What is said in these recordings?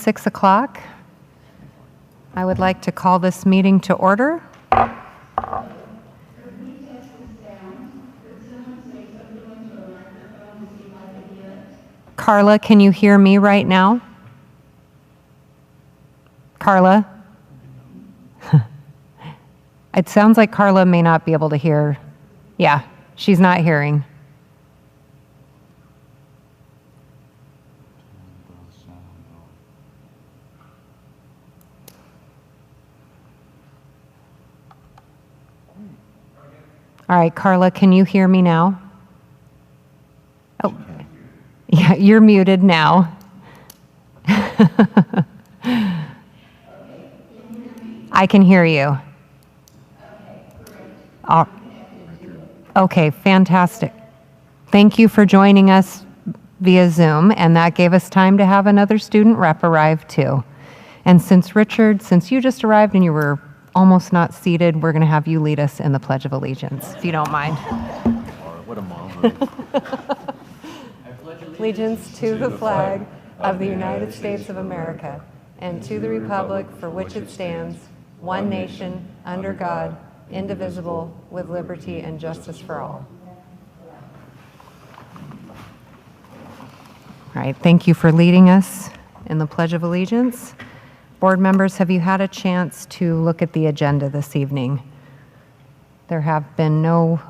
6 o'clock. I would like to call this meeting to order. Carla, can you hear me right now? Carla? It sounds like Carla may not be able to hear. Yeah, she's not hearing. All right, Carla, can you hear me now? Oh, yeah, you're muted now. I can hear you. Okay, fantastic. Thank you for joining us via Zoom, and that gave us time to have another student rep arrive too. And since you just arrived and you were almost not seated, we're going to have you lead us in the Pledge of Allegiance, if you don't mind. What a mom. Allegiance to the flag of the United States of America and to the republic for which it stands, one nation, under God, indivisible, with liberty and justice for all. All right, thank you for leading us in the Pledge of Allegiance. Board members, have you had a chance to look at the agenda this evening? There have been no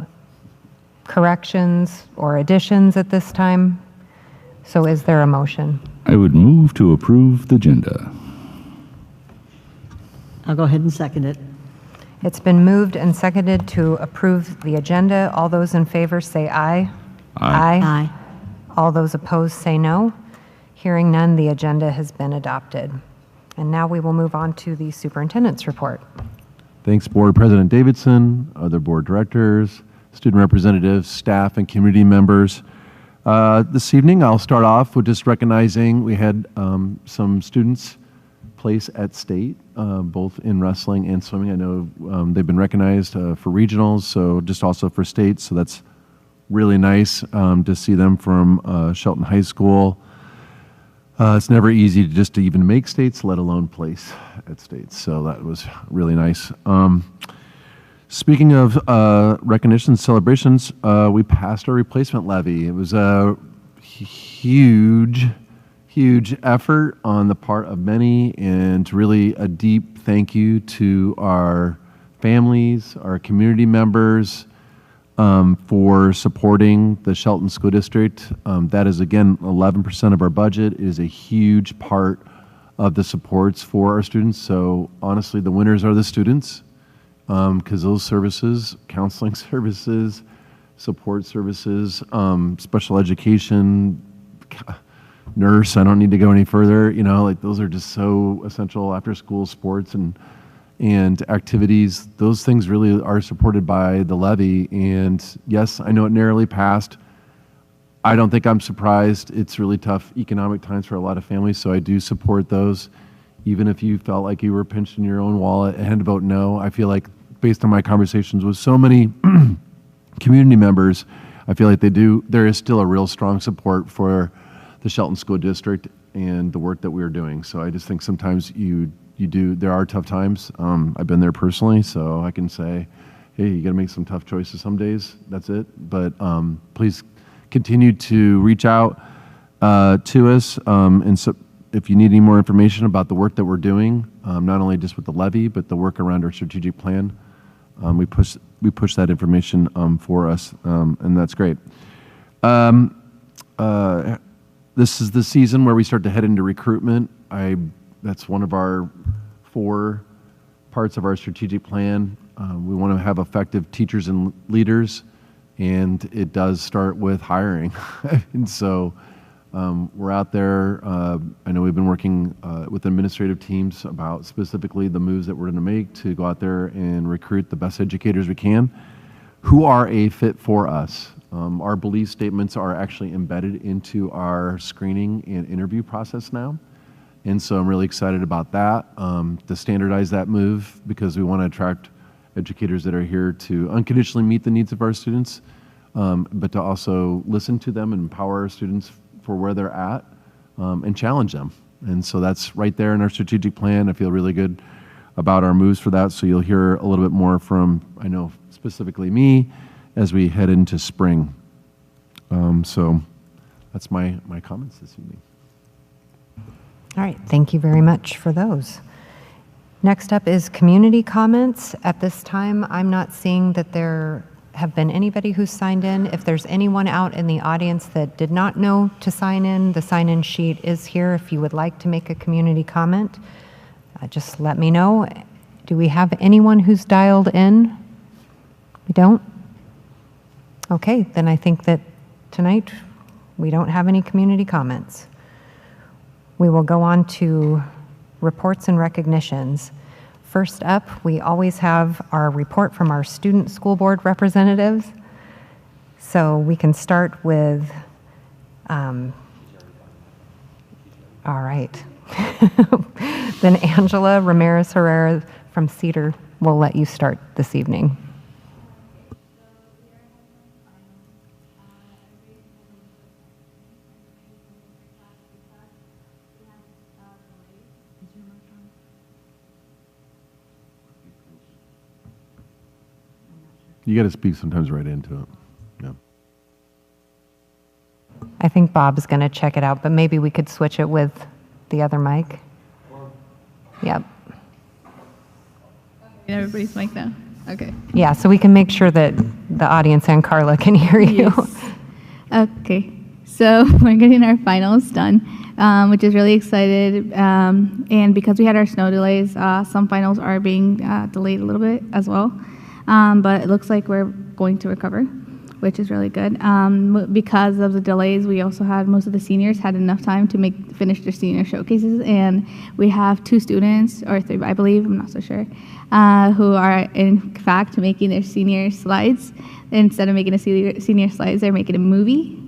corrections or additions at this time, so is there a motion? I would move to approve the agenda. I'll go ahead and second it. It's been moved and seconded to approve the agenda. All those in favor say aye. Aye. Aye. All those opposed say no. Hearing none, the agenda has been adopted. And now we will move on to the superintendent's report. Thanks, Board President Davidson, other board directors, student representatives, staff, and community members. This evening, I'll start off with just recognizing we had some students place at state, both in wrestling and swimming. I know they've been recognized for regionals, so just also for state. So that's really nice to see them from Shelton High School. It's never easy to even make states, let alone place at states. So that was really nice. Speaking of recognition celebrations, we passed our replacement levy. It was a huge effort on the part of many, and really a deep thank you to our families, our community members, for supporting the Shelton School District. That is, again, 11% of our budget. It is a huge part of the supports for our students. So honestly, the winners are the students, because those services, counseling services, support services, special education, nurse, I don't need to go any further, those are just so essential. After school sports and activities, those things really are supported by the levy. And yes, I know it narrowly passed. I don't think I'm surprised. It's really tough economic times for a lot of families, so I do support those. Even if you felt like you were pinched in your own wallet and had to vote no, I feel like based on my conversations with so many community members, I feel like there is still a real strong support for the Shelton School District and the work that we are doing. So I just think sometimes there are tough times. I've been there personally, so I can say, hey, you got to make some tough choices some days. That's it. But please continue to reach out to us. And so if you need any more information about the work that we're doing, not only just with the levy, but the work around our strategic plan, we push that information for us, and that's great. This is the season where we start to head into recruitment. That's one of our 4 parts of our strategic plan. We want to have effective teachers and leaders, and it does start with hiring. And so we're out there. I know we've been working with administrative teams about specifically the moves that we're going to make to go out there and recruit the best educators we can who are a fit for us. Our belief statements are actually embedded into our screening and interview process now. And so I'm really excited about that, to standardize that move, because we want to attract educators that are here to unconditionally meet the needs of our students, but to also listen to them and empower our students for where they're at, and challenge them. And so that's right there in our strategic plan. I feel really good about our moves for that. So you'll hear a little bit more from, I know, specifically me as we head into spring. So that's my comments this evening. All right, thank you very much for those. Next up is community comments. At this time, I'm not seeing that there have been anybody who's signed in. If there's anyone out in the audience that did not know to sign in, the sign-in sheet is here if you would like to make a community comment. Just let me know. Do we have anyone who's dialed in? We don't? Okay, then I think that tonight we don't have any community comments. We will go on to reports and recognitions. First up, we always have our report from our student school board representatives. So we can start with, all right. Then Angela Ramirez Herrera from Cedar will let you start this evening. You got to speak sometimes right into it. Yeah. I think Bob's going to check it out, but maybe we could switch it with the other mic. Yep. Everybody's mic now. Okay. Yeah, so we can make sure that the audience and Carla can hear you. Yes. Okay. So we're getting our finals done, which is really excited. And because we had our snow delays, some finals are being delayed a little bit as well. But it looks like we're going to recover, which is really good. Because of the delays, we also had most of the seniors had enough time to finish their senior showcases, and we have 2 students, or 3, I believe, I'm not so sure, who are in fact making their senior slides. Instead of making a senior slides, they're making a movie,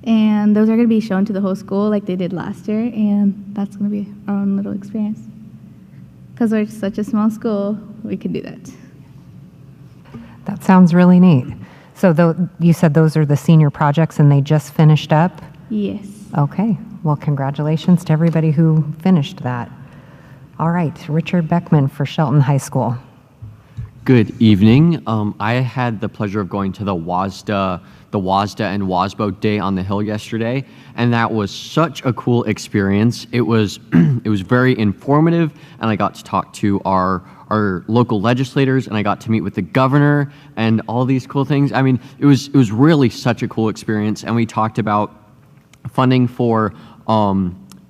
and those are going to be shown to the whole school like they did last year, and that's going to be our own little experience. Because we're such a small school, we can do that. That sounds really neat. So you said those are the senior projects and they just finished up? Yes. Okay. Well, congratulations to everybody who finished that. All right. Richard Beckman for Shelton High School. Good evening. I had the pleasure of going to the WASDA and WASBO Day on the Hill yesterday, and that was such a cool experience. It was very informative, and I got to talk to our local legislators, and I got to meet with the governor and all these cool things. I mean, it was really such a cool experience, and we talked about funding for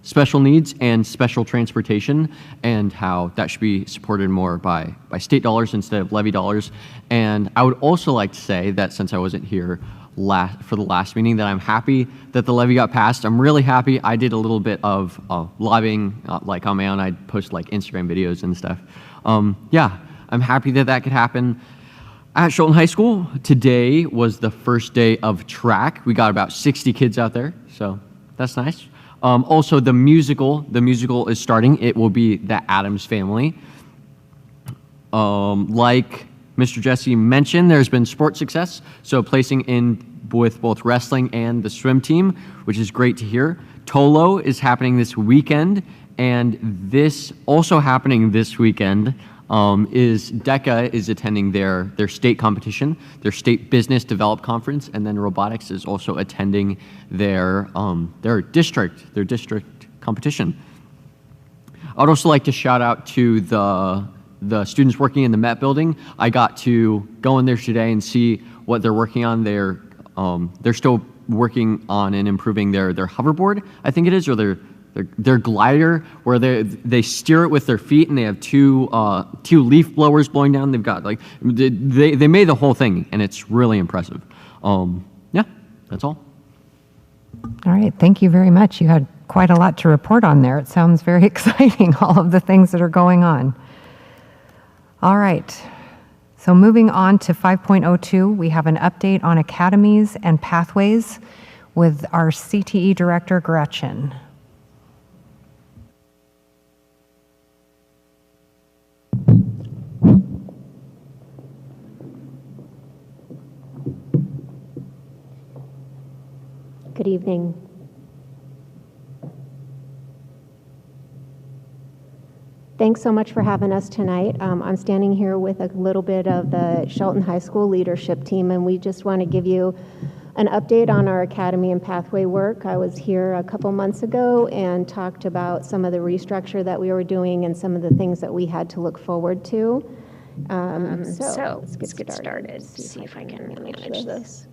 special needs and special transportation, and how that should be supported more by state dollars instead of levy dollars. And I would also like to say that since I wasn't here for the last meeting, that I'm happy that the levy got passed. I'm really happy. I did a little bit of lobbying, like on my own. I'd post like Instagram videos and stuff. Yeah, I'm happy that that could happen. At Shelton High School, today was the first day of track. We got about 60 kids out there, so that's nice. Also, the musical is starting. It will be the Addams Family. Like Mr. Jesse mentioned, there's been sports success, so placing in with both wrestling and the swim team, which is great to hear. Tolo is happening this weekend, and this also happening this weekend is DECA is attending their state competition, their state business develop conference, and then robotics is also attending their district competition. I'd also like to shout out to the students working in the Met building. I got to go in there today and see what they're working on. They're still working on and improving their hoverboard, I think it is, or their glider, where they steer it with their feet, and they have two leaf blowers blowing down. They've got like they made the whole thing, and it's really impressive. Yeah, that's all. All right, thank you very much. You had quite a lot to report on there. It sounds very exciting, all of the things that are going on. All right, so moving on to 5.02, we have an update on academies and pathways with our CTE director, Gretchen. Good evening. Thanks so much for having us tonight. I'm standing here with a little bit of the Shelton High School leadership team, and we just want to give you an update on our academy and pathway work. I was here a couple months ago and talked about some of the restructure that we were doing and some of the things that we had to look forward to. So let's get started. See if I can manage this.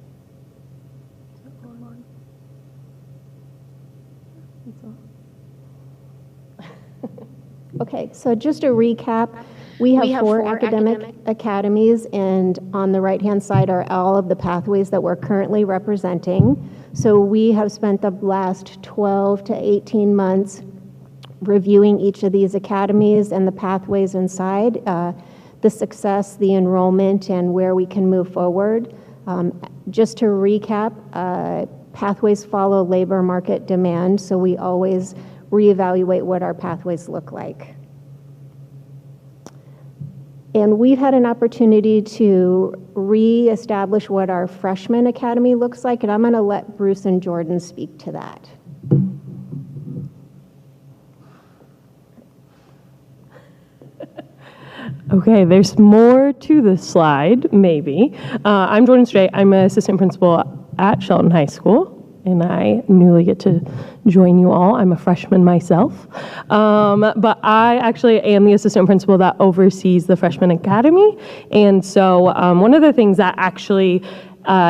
Okay, so just a recap, we have four academic academies, and on the right-hand side are all of the pathways that we're currently representing. So we have spent the last 12 to 18 months reviewing each of these academies and the pathways inside, the success, the enrollment, and where we can move forward. Just to recap, pathways follow labor market demand, so we always reevaluate what our pathways look like. And we've had an opportunity to reestablish what our freshman academy looks like, and I'm going to let Bruce and Jordan speak to that. Okay, there's more to the slide, maybe. I'm Jordan Strait. I'm an assistant principal at Shelton High School, and I newly get to join you all. I'm a freshman myself. But I actually am the assistant principal that oversees the freshman academy. And so one of the things that actually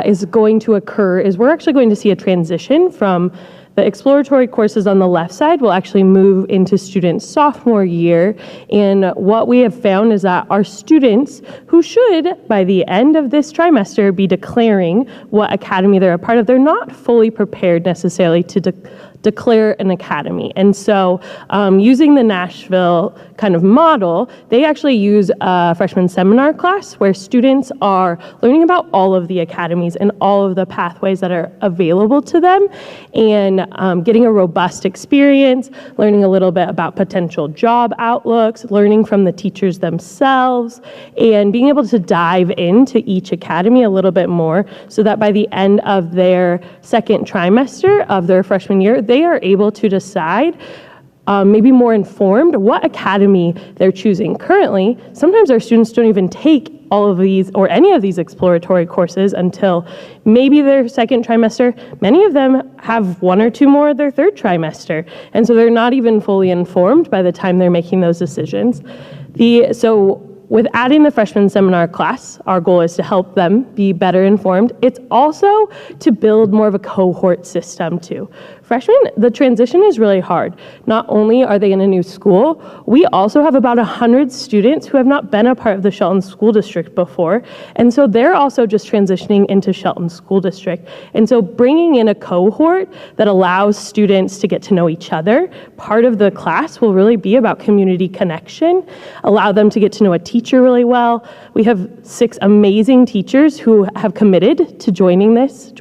is going to occur is we're actually going to see a transition from the exploratory courses on the left side will actually move into students' sophomore year. And what we have found is that our students, who should, by the end of this trimester, be declaring what academy they're a part of, they're not fully prepared necessarily to declare an academy. And so using the Nashville kind of model, they actually use a freshman seminar class where students are learning about all of the academies and all of the pathways that are available to them, and getting a robust experience, learning a little bit about potential job outlooks, learning from the teachers themselves, and being able to dive into each academy a little bit more so that by the end of their second trimester of their freshman year, they are able to decide maybe more informed what academy they're choosing. Currently, sometimes our students don't even take all of these or any of these exploratory courses until maybe their second trimester. Many of them have one or two more their third trimester, and so they're not even fully informed by the time they're making those decisions. So with adding the freshman seminar class, our goal is to help them be better informed. It's also to build more of a cohort system too. Freshmen, the transition is really hard. Not only are they in a new school, we also have about 100 students who have not been a part of the Shelton School District before, and so they're also just transitioning into Shelton School District. And so bringing in a cohort that allows students to get to know each other, part of the class will really be about community connection, allow them to get to know a teacher really well. We have 6 amazing teachers who have committed to joining us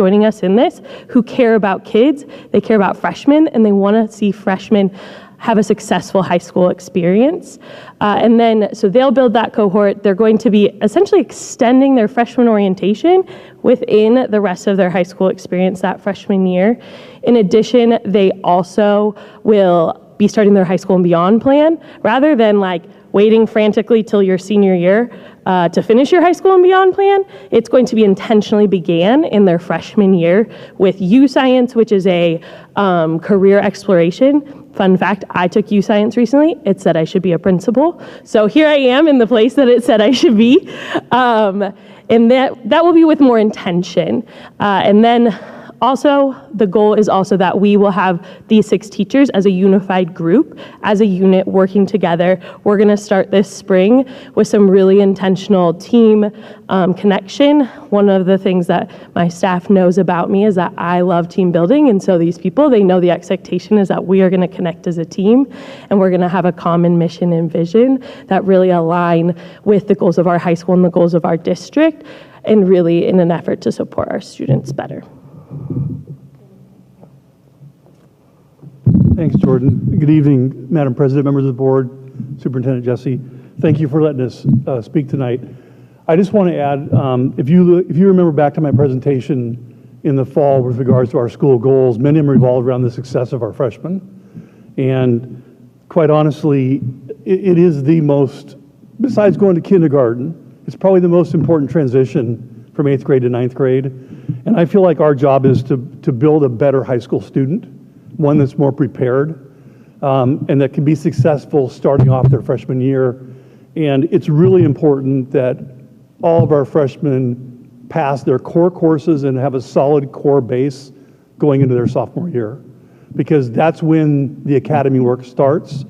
in this, who care about kids, they care about freshmen, and they want to see freshmen have a successful high school experience. And then, so they'll build that cohort. They're going to be essentially extending their freshman orientation within the rest of their high school experience that freshman year. In addition, they also will be starting their high school and beyond plan rather than like waiting frantically till your senior year to finish your high school and beyond plan. It's going to be intentionally began in their freshman year with U Science, which is a career exploration. Fun fact, I took U Science recently. It said I should be a principal. So here I am in the place that it said I should be. And that will be with more intention. And then also, the goal is also that we will have these 6 teachers as a unified group, as a unit working together. We're going to start this spring with some really intentional team connection. One of the things that my staff knows about me is that I love team building, and so these people, they know the expectation is that we are going to connect as a team, and we're going to have a common mission and vision that really align with the goals of our high school and the goals of our district, and really in an effort to support our students better. Thanks, Jordan. Good evening, Madam President, members of the board, Superintendent Jesse. Thank you for letting us speak tonight. I just want to add, if you remember back to my presentation in the fall with regards to our school goals, many of them revolved around the success of our freshmen. And quite honestly, it is the most, besides going to kindergarten, it's probably the most important transition from 8th grade to 9th grade. And I feel like our job is to build a better high school student, one that's more prepared, and that can be successful starting off their freshman year. And it's really important that all of our freshmen pass their core courses and have a solid core base going into their sophomore year, because that's when the academy work starts.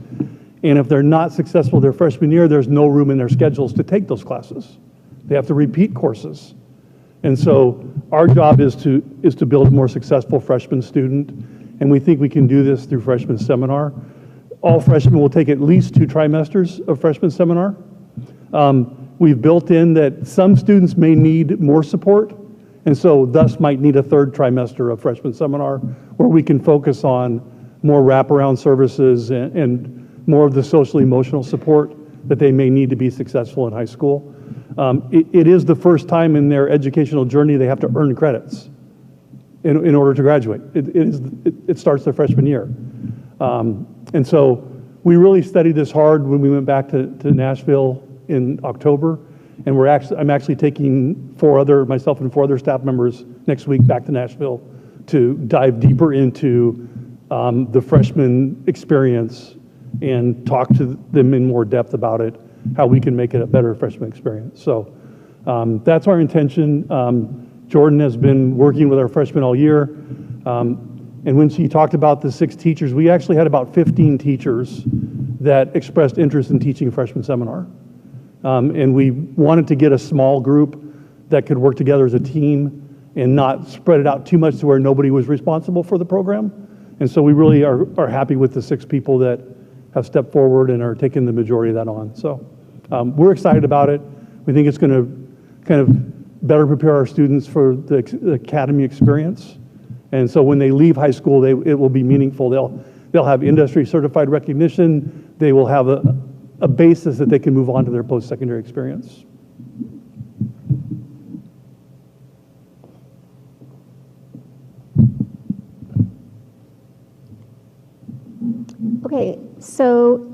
And if they're not successful their freshman year, there's no room in their schedules to take those classes. They have to repeat courses. And so our job is to build a more successful freshman student, and we think we can do this through freshman seminar. All freshmen will take at least 2 trimesters of freshman seminar. We've built in that some students may need more support, and so thus might need a 3rd trimester of freshman seminar, where we can focus on more wraparound services and more of the social emotional support that they may need to be successful in high school. It is the first time in their educational journey they have to earn credits in order to graduate. It starts their freshman year. And so we really studied this hard when we went back to Nashville in October, and I'm actually taking myself and 4 other staff members next week back to Nashville to dive deeper into the freshman experience and talk to them in more depth about it, how we can make it a better freshman experience. So that's our intention. Jordan has been working with our freshmen all year. And when she talked about the 6 teachers, we actually had about 15 teachers that expressed interest in teaching freshman seminar. And we wanted to get a small group that could work together as a team and not spread it out too much to where nobody was responsible for the program. And so we really are happy with the 6 people that have stepped forward and are taking the majority of that on. So we're excited about it. We think it's going to kind of better prepare our students for the academy experience. And so when they leave high school, it will be meaningful. They'll have industry certified recognition. They will have a basis that they can move on to their post-secondary experience. Okay, so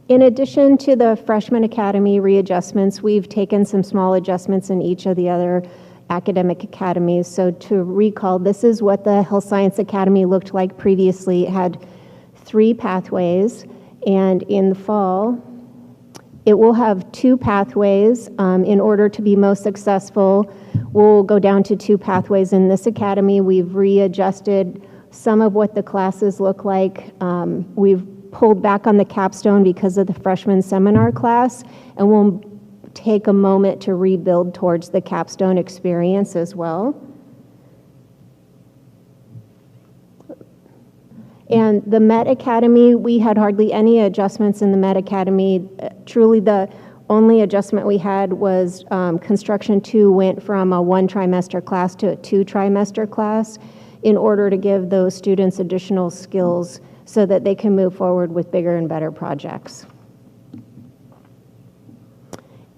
in addition to the freshman academy readjustments, we've taken some small adjustments in each of the other academic academies. So to recall, this is what the Health Science Academy looked like previously. It had 3 pathways, and in the fall, it will have 2 pathways. In order to be most successful, we'll go down to 2 pathways in this academy. We've readjusted some of what the classes look like. We've pulled back on the capstone because of the freshman seminar class, and we'll take a moment to rebuild towards the capstone experience as well. And the Met Academy, we had hardly any adjustments in the Met Academy. Truly the only adjustment we had was Construction 2 went from a 1 trimester class to a 2 trimester class in order to give those students additional skills so that they can move forward with bigger and better projects.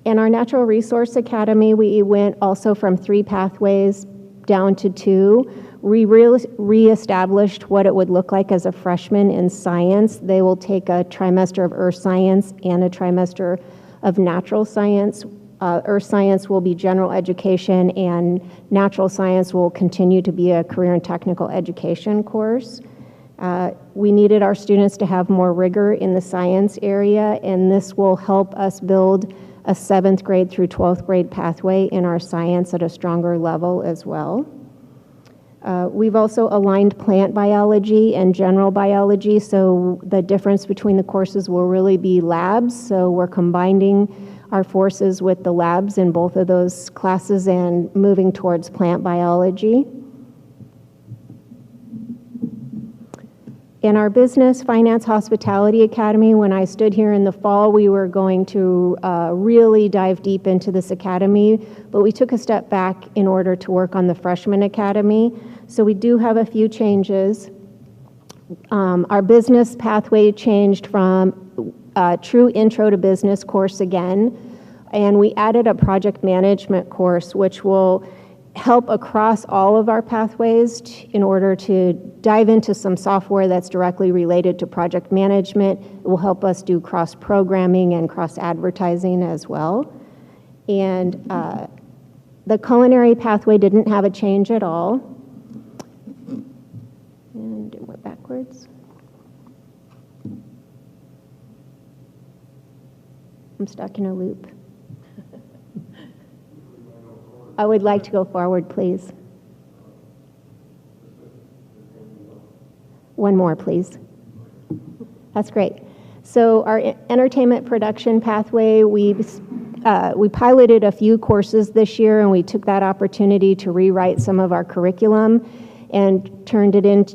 In our Natural Resource Academy, we went also from 3 pathways down to 2. We reestablished what it would look like as a freshman in science. They will take a trimester of earth science and a trimester of natural science. Earth science will be general education, and natural science will continue to be a career and technical education course. We needed our students to have more rigor in the science area, and this will help us build a 7th grade through 12th grade pathway in our science at a stronger level as well. We've also aligned plant biology and general biology, so the difference between the courses will really be labs. So we're combining our forces with the labs in both of those classes and moving towards plant biology. In our Business, Finance, Hospitality Academy, when I stood here in the fall, we were going to really dive deep into this academy, but we took a step back in order to work on the Freshman Academy. So we do have a few changes. Our business pathway changed from a true intro to business course again, and we added a project management course, which will help across all of our pathways in order to dive into some software that's directly related to project management. It will help us do cross-programming and cross-advertising as well. And the culinary pathway didn't have a change at all. And it went backwards. I'm stuck in a loop. I would like to go forward, please. One more, please. That's great. So our entertainment production pathway, we piloted a few courses this year, and we took that opportunity to rewrite some of our curriculum and turned it in,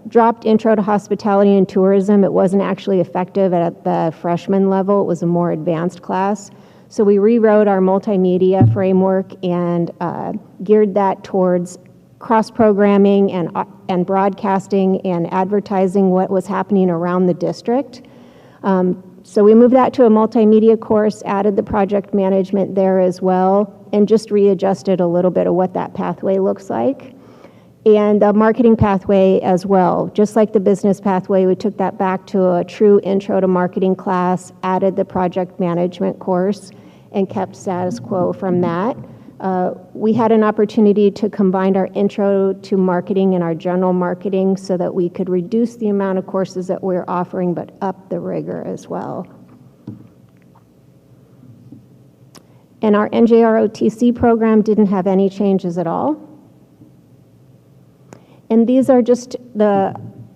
dropped Intro to Hospitality and Tourism. It wasn't actually effective at the freshman level. It was a more advanced class. So we rewrote our multimedia framework and geared that towards cross-programming and broadcasting and advertising what was happening around the district. So we moved that to a multimedia course, added the project management there as well, and just readjusted a little bit of what that pathway looks like. And the marketing pathway as well. Just like the business pathway, we took that back to a true intro to marketing class, added the project management course, and kept status quo from that. We had an opportunity to combine our intro to marketing and our general marketing so that we could reduce the amount of courses that we're offering, but up the rigor as well. And our NJROTC program didn't have any changes at all. And these are just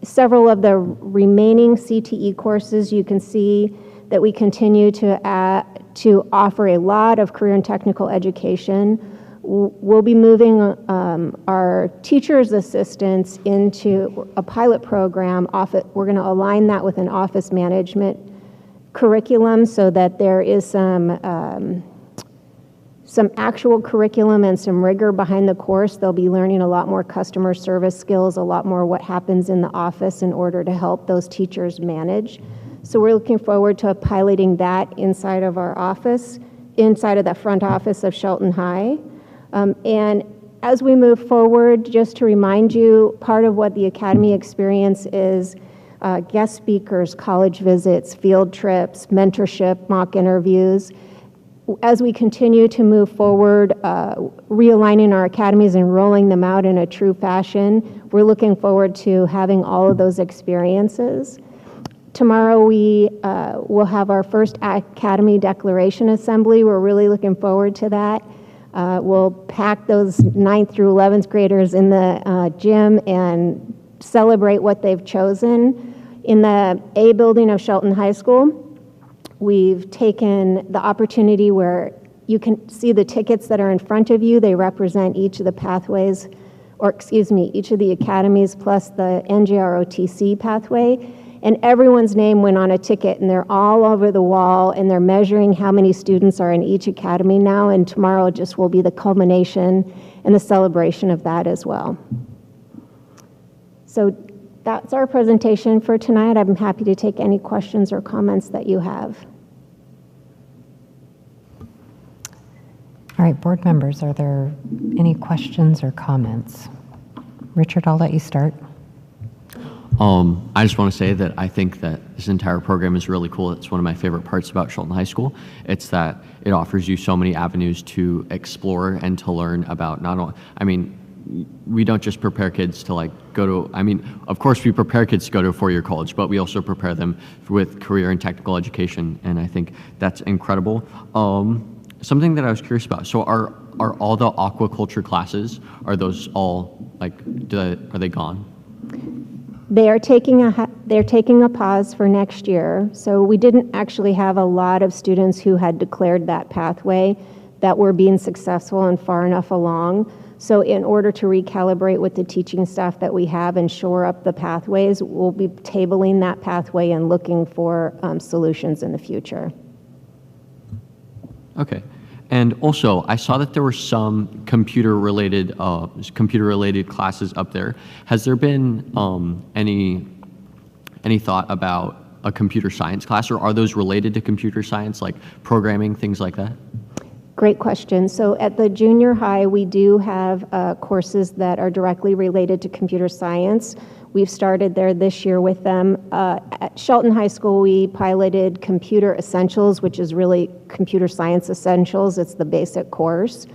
several of the remaining CTE courses. You can see that we continue to offer a lot of career and technical education. We'll be moving our teacher's assistants into a pilot program. We're going to align that with an office management curriculum so that there is some actual curriculum and some rigor behind the course. They'll be learning a lot more customer service skills, a lot more what happens in the office in order to help those teachers manage. So we're looking forward to piloting that inside of our office, inside of the front office of Shelton High. And as we move forward, just to remind you, part of what the Academy experience is guest speakers, college visits, field trips, mentorship, mock interviews. As we continue to move forward, realigning our academies and rolling them out in a true fashion, we're looking forward to having all of those experiences. Tomorrow we will have our first Academy Declaration Assembly. We're really looking forward to that. We'll pack those 9th through 11th graders in the gym and celebrate what they've chosen. In the A building of Shelton High School, we've taken the opportunity where you can see the tickets that are in front of you. They represent each of the pathways, or excuse me, each of the academies plus the NJROTC pathway. And everyone's name went on a ticket, and they're all over the wall, and they're measuring how many students are in each academy now, and tomorrow just will be the culmination and the celebration of that as well. So that's our presentation for tonight. I'm happy to take any questions or comments that you have. All right, board members, are there any questions or comments? Richard, I'll let you start. I just want to say that I think that this entire program is really cool. It's one of my favorite parts about Shelton High School. It's that it offers you so many avenues to explore and to learn about not only, I mean, we don't just prepare kids to like go to, I mean, of course we prepare kids to go to a four-year college, but we also prepare them with career and technical education, and I think that's incredible. Something that I was curious about, so are all the aquaculture classes, are those all, like, are they gone? They're taking a pause for next year. So we didn't actually have a lot of students who had declared that pathway that were being successful and far enough along. So in order to recalibrate with the teaching staff that we have and shore up the pathways, we'll be tabling that pathway and looking for solutions in the future. Okay. And also, I saw that there were some computer-related classes up there. Has there been any thought about a computer science class, or are those related to computer science, like programming, things like that? Great question. So at the junior high, we do have courses that are directly related to computer science. We've started there this year with them. At Shelton High School, we piloted Computer Essentials, which is really computer science essentials. It's the basic course.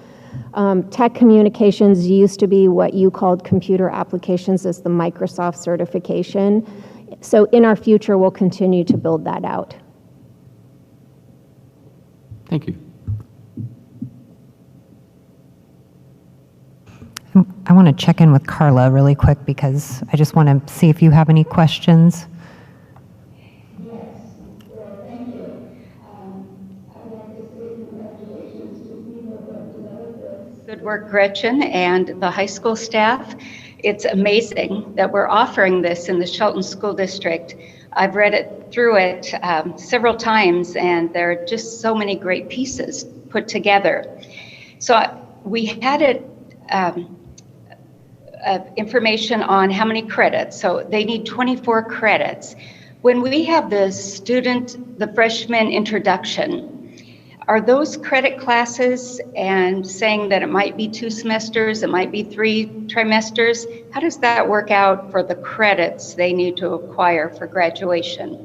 Tech Communications used to be what you called computer applications. It's the Microsoft certification. So in our future, we'll continue to build that out. Thank you. I want to check in with Carla really quick because I just want to see if you have any questions. Good work, Gretchen, and the high school staff. It's amazing that we're offering this in the Shelton School District. I've read it through it several times, and there are just so many great pieces put together. So we had it. Information on how many credits. So they need 24 credits. When we have the freshman introduction, are those credit classes and saying that it might be 2 semesters, it might be 3 trimesters? How does that work out for the credits they need to acquire for graduation?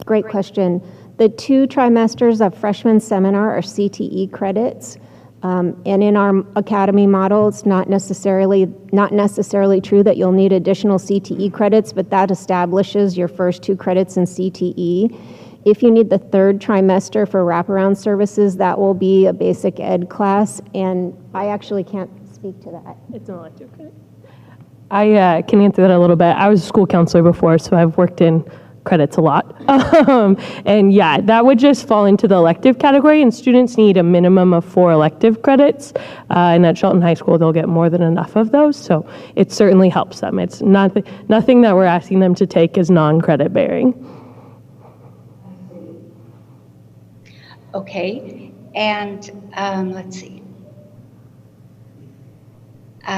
Great question. The 2 trimesters of freshman seminar are CTE credits. And in our academy model, it's not necessarily true that you'll need additional CTE credits, but that establishes your first 2 credits in CTE. If you need the 3rd trimester for wraparound services, that will be a basic ed class, and I actually can't speak to that. It's an elective credit. I can answer that a little bit. I was a school counselor before, so I've worked in credits a lot. And yeah, that would just fall into the elective category, and students need a minimum of 4 elective credits. And at Shelton High School, they'll get more than enough of those, so it certainly helps them. It's nothing that we're asking them to take is non-credit bearing. Okay, and let's see.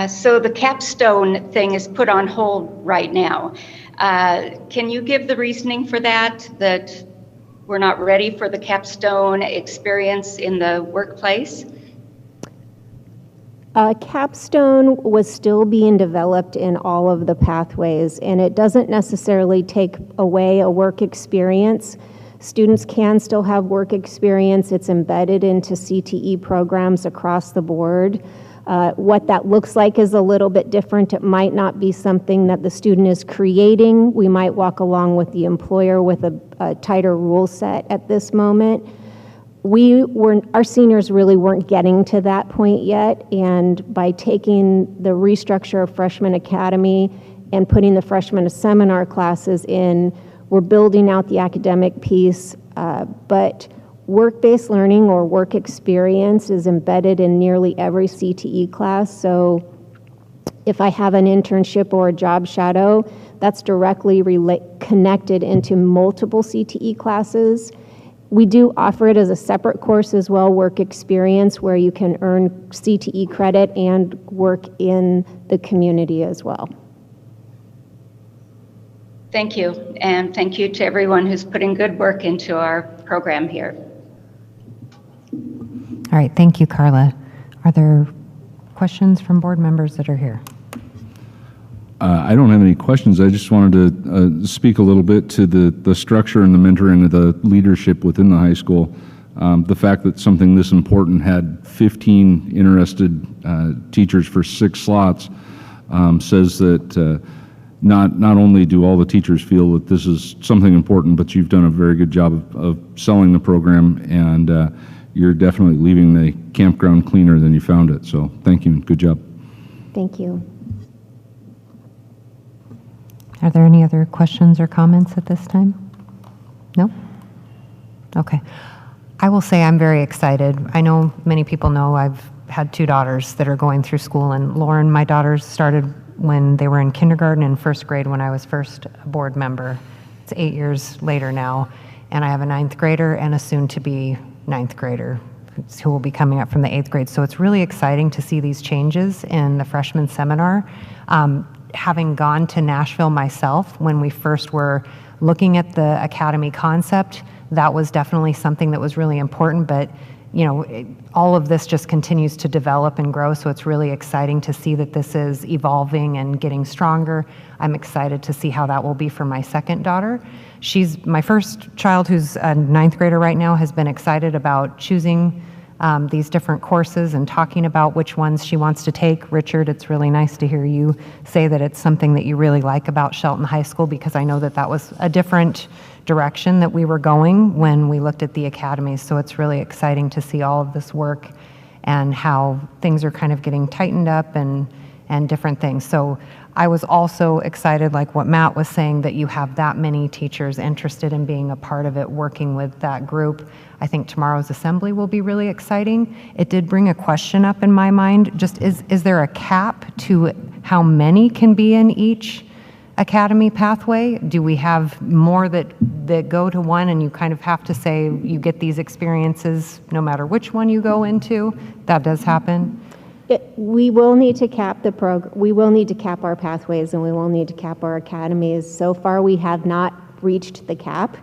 So the capstone thing is put on hold right now. Can you give the reasoning for that we're not ready for the capstone experience in the workplace? Capstone was still being developed in all of the pathways, and it doesn't necessarily take away a work experience. Students can still have work experience. It's embedded into CTE programs across the board. What that looks like is a little bit different. It might not be something that the student is creating. We might walk along with the employer with a tighter rule set at this moment. Our seniors really weren't getting to that point yet, and by taking the restructure of Freshman Academy and putting the freshman seminar classes in, we're building out the academic piece, but work-based learning or work experience is embedded in nearly every CTE class. So if I have an internship or a job shadow, that's directly connected into multiple CTE classes. We do offer it as a separate course as well, work experience, where you can earn CTE credit and work in the community as well. Thank you, and thank you to everyone who's putting good work into our program here. All right, thank you, Carla. Are there questions from board members that are here? I don't have any questions. I just wanted to speak a little bit to the structure and the mentoring of the leadership within the high school. The fact that something this important had 15 interested teachers for 6 slots says that not only do all the teachers feel that this is something important, but you've done a very good job of selling the program, and you're definitely leaving the campground cleaner than you found it. So thank you and good job. Thank you. Are there any other questions or comments at this time? No? Okay. I will say I'm very excited. I know many people know I've had 2 daughters that are going through school, and Lauren, my daughters, started when they were in kindergarten and 1st grade when I was first a board member. It's 8 years later now, and I have a 9th grader and a soon-to-be 9th grader who will be coming up from the 8th grade. So it's really exciting to see these changes in the freshman seminar. Having gone to Nashville myself when we first were looking at the academy concept, that was definitely something that was really important, but all of this just continues to develop and grow, so it's really exciting to see that this is evolving and getting stronger. I'm excited to see how that will be for my second daughter. She's my first child, who's a ninth grader right now, has been excited about choosing these different courses and talking about which ones she wants to take. Richard, it's really nice to hear you say that it's something that you really like about Shelton High School, because I know that that was a different direction that we were going when we looked at the academies. So it's really exciting to see all of this work and how things are kind of getting tightened up and different things. So I was also excited, like what Matt was saying, that you have that many teachers interested in being a part of it, working with that group. I think tomorrow's assembly will be really exciting. It did bring a question up in my mind. Just is there a cap to how many can be in each academy pathway? Do we have more that go to one, and you kind of have to say you get these experiences no matter which one you go into? That does happen. We will need to cap we will need to cap our pathways, and we will need to cap our academies. So far, we have not reached the cap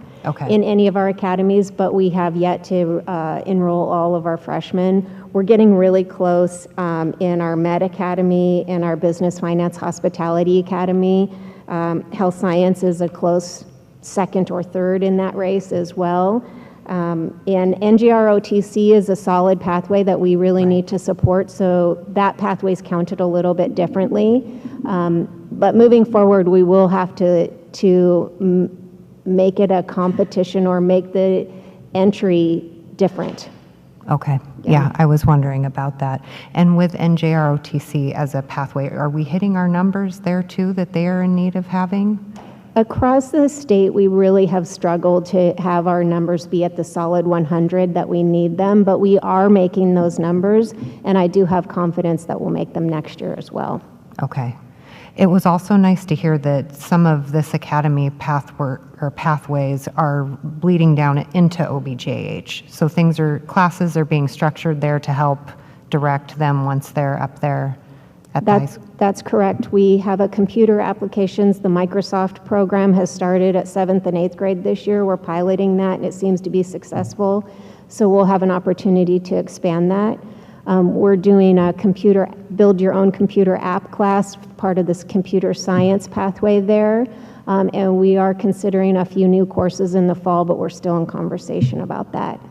in any of our academies, but we have yet to enroll all of our freshmen. We're getting really close in our Med Academy, in our Business Finance Hospitality Academy. Health Science is a close second or third in that race as well. And NGROTC is a solid pathway that we really need to support, so that pathway is counted a little bit differently. But moving forward, we will have to make it a competition or make the entry different. Okay, yeah, I was wondering about that. And with NJROTC as a pathway, are we hitting our numbers there too that they are in need of having? Across the state, we really have struggled to have our numbers be at the solid 100 that we need them, but we are making those numbers, and I do have confidence that we'll make them next year as well. Okay. It was also nice to hear that some of this academy pathways are bleeding down into OBGH. So classes are being structured there to help direct them once they're up there at the high school. That's correct. We have a computer applications. The Microsoft program has started at 7th and 8th grade this year. We're piloting that, and it seems to be successful. So we'll have an opportunity to expand that. We're doing a build your own computer app class, part of this computer science pathway there. And we are considering a few new courses in the fall, but we're still in conversation about that.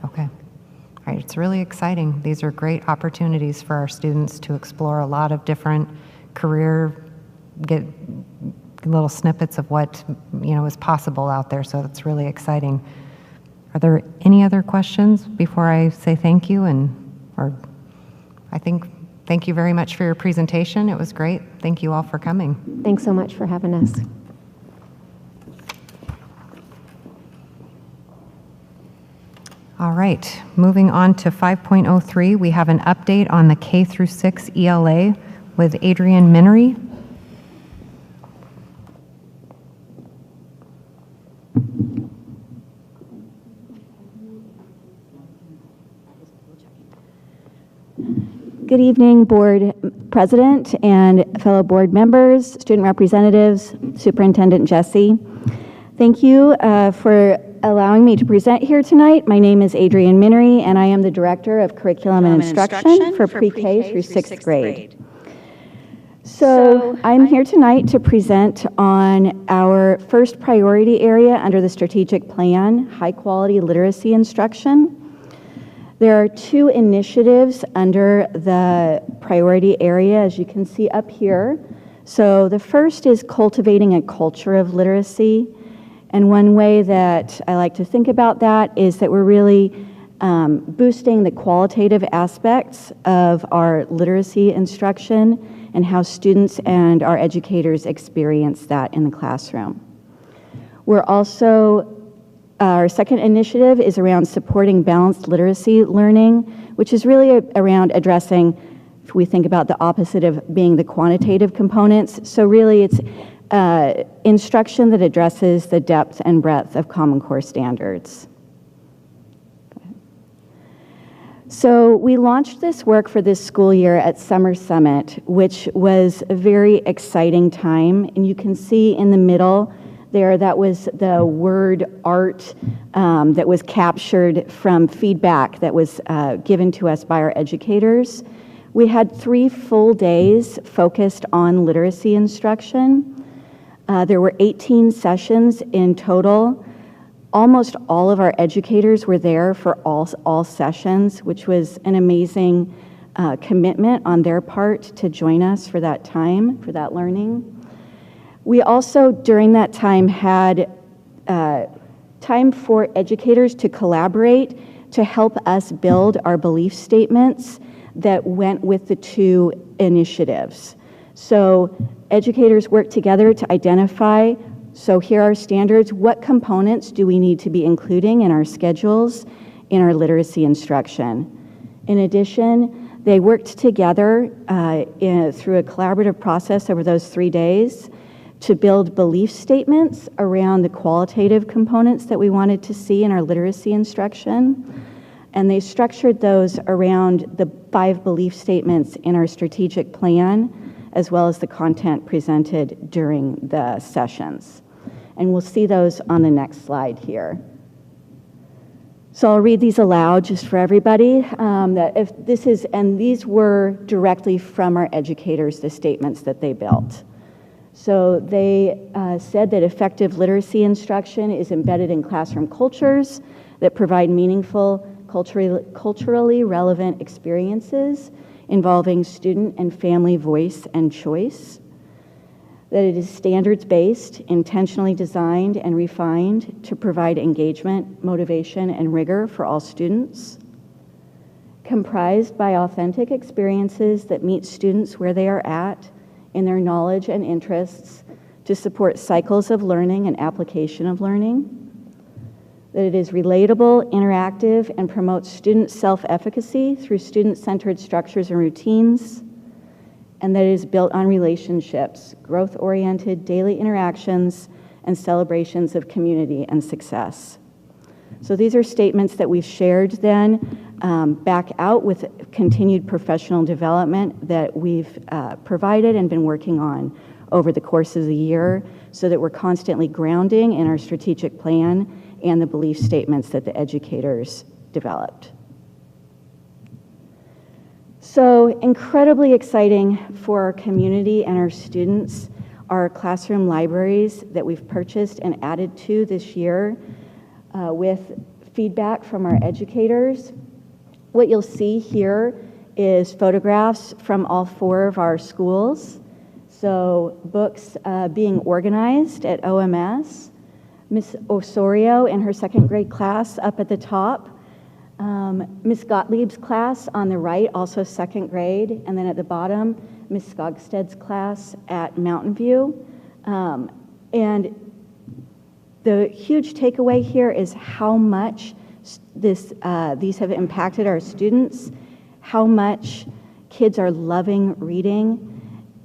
Okay. All right, it's really exciting. These are great opportunities for our students to explore a lot of different get little snippets of what is possible out there. So it's really exciting. Are there any other questions before I say thank you? Thank you very much for your presentation. It was great. Thank you all for coming. Thanks so much for having us. All right, moving on to 5.03, we have an update on the K through 6 ELA with Adrian Minery. Good evening, Board President and fellow board members, student representatives, Superintendent Jesse. Thank you for allowing me to present here tonight. My name is Adrian Minery, and I am the Director of Curriculum and Instruction for Pre-K through 6th grade. So I'm here tonight to present on our first priority area under the strategic plan, high-quality literacy instruction. There are two initiatives under the priority area, as you can see up here. So the first is cultivating a culture of literacy. And one way that I like to think about that is that we're really boosting the qualitative aspects of our literacy instruction and how students and our educators experience that in the classroom. Our second initiative is around supporting balanced literacy learning, which is really around addressing, if we think about the opposite of being the quantitative components. So really it's instruction that addresses the depth and breadth of Common Core standards. So we launched this work for this school year at Summer Summit, which was a very exciting time. And you can see in the middle there. That was the word art that was captured from feedback that was given to us by our educators. We had 3 full days focused on literacy instruction. There were 18 sessions in total. Almost all of our educators were there for all sessions, which was an amazing commitment on their part to join us for that time, for that learning. We also, during that time, had time for educators to collaborate to help us build our belief statements that went with the 2 initiatives. So educators worked together to identify, so here are standards, what components do we need to be including in our schedules in our literacy instruction. In addition, they worked together through a collaborative process over those 3 days to build belief statements around the qualitative components that we wanted to see in our literacy instruction. And they structured those around the 5 belief statements in our strategic plan, as well as the content presented during the sessions. And we'll see those on the next slide here. So I'll read these aloud just for everybody. These were directly from our educators, the statements that they built. So they said that effective literacy instruction is embedded in classroom cultures that provide meaningful, culturally relevant experiences involving student and family voice and choice, that it is standards-based, intentionally designed and refined to provide engagement, motivation, and rigor for all students, comprised by authentic experiences that meet students where they are at in their knowledge and interests to support cycles of learning and application of learning, that it is relatable, interactive, and promotes student self-efficacy through student-centered structures and routines, and that it is built on relationships, growth-oriented daily interactions, and celebrations of community and success. So these are statements that we've shared then back out with continued professional development that we've provided and been working on over the course of the year so that we're constantly grounding in our strategic plan and the belief statements that the educators developed. So incredibly exciting for our community and our students are classroom libraries that we've purchased and added to this year with feedback from our educators. What you'll see here is photographs from all 4 of our schools. So books being organized at OMS, Miss Osorio in her 2nd grade class up at the top, Miss Gottlieb's class on the right, also 2nd grade, and then at the bottom, Miss Skogsted's class at Mountain View. And the huge takeaway here is how much these have impacted our students, how much kids are loving reading,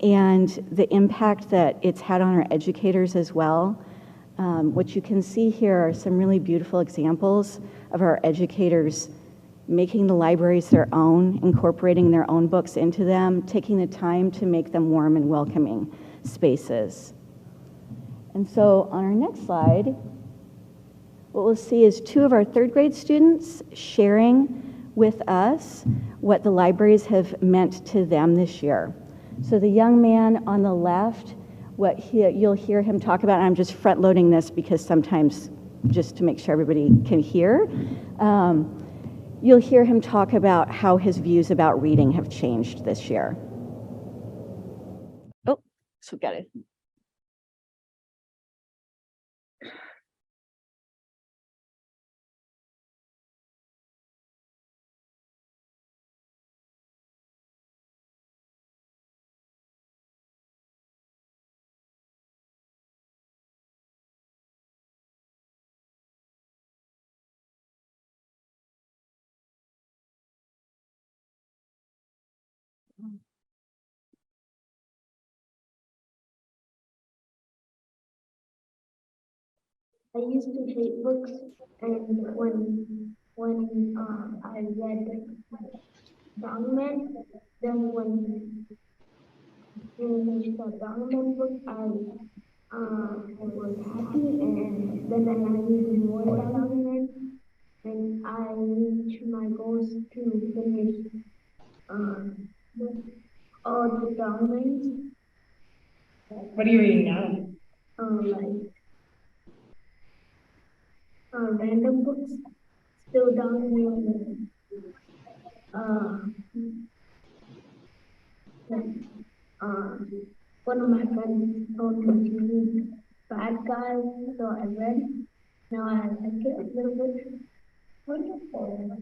and the impact that it's had on our educators as well. What you can see here are some really beautiful examples of our educators making the libraries their own, incorporating their own books into them, taking the time to make them warm and welcoming spaces. And so on our next slide, what we'll see is 2 of our 3rd grade students sharing with us what the libraries have meant to them this year. So the young man on the left, you'll hear him talk about, and I'm just front loading this because sometimes just to make sure everybody can hear, you'll hear him talk about how his views about reading have changed this year. Oh, so got it. I used to hate books, and when I read Brown Man, then when finished the Brown Man book, I was happy, and then I needed more document, and I reached my goals to finish um, all the documents. What are you reading now? Like random books, still document. Like, one of my friends told me to read Bad Guys, so I read. Now I like it a little bit. Wonderful.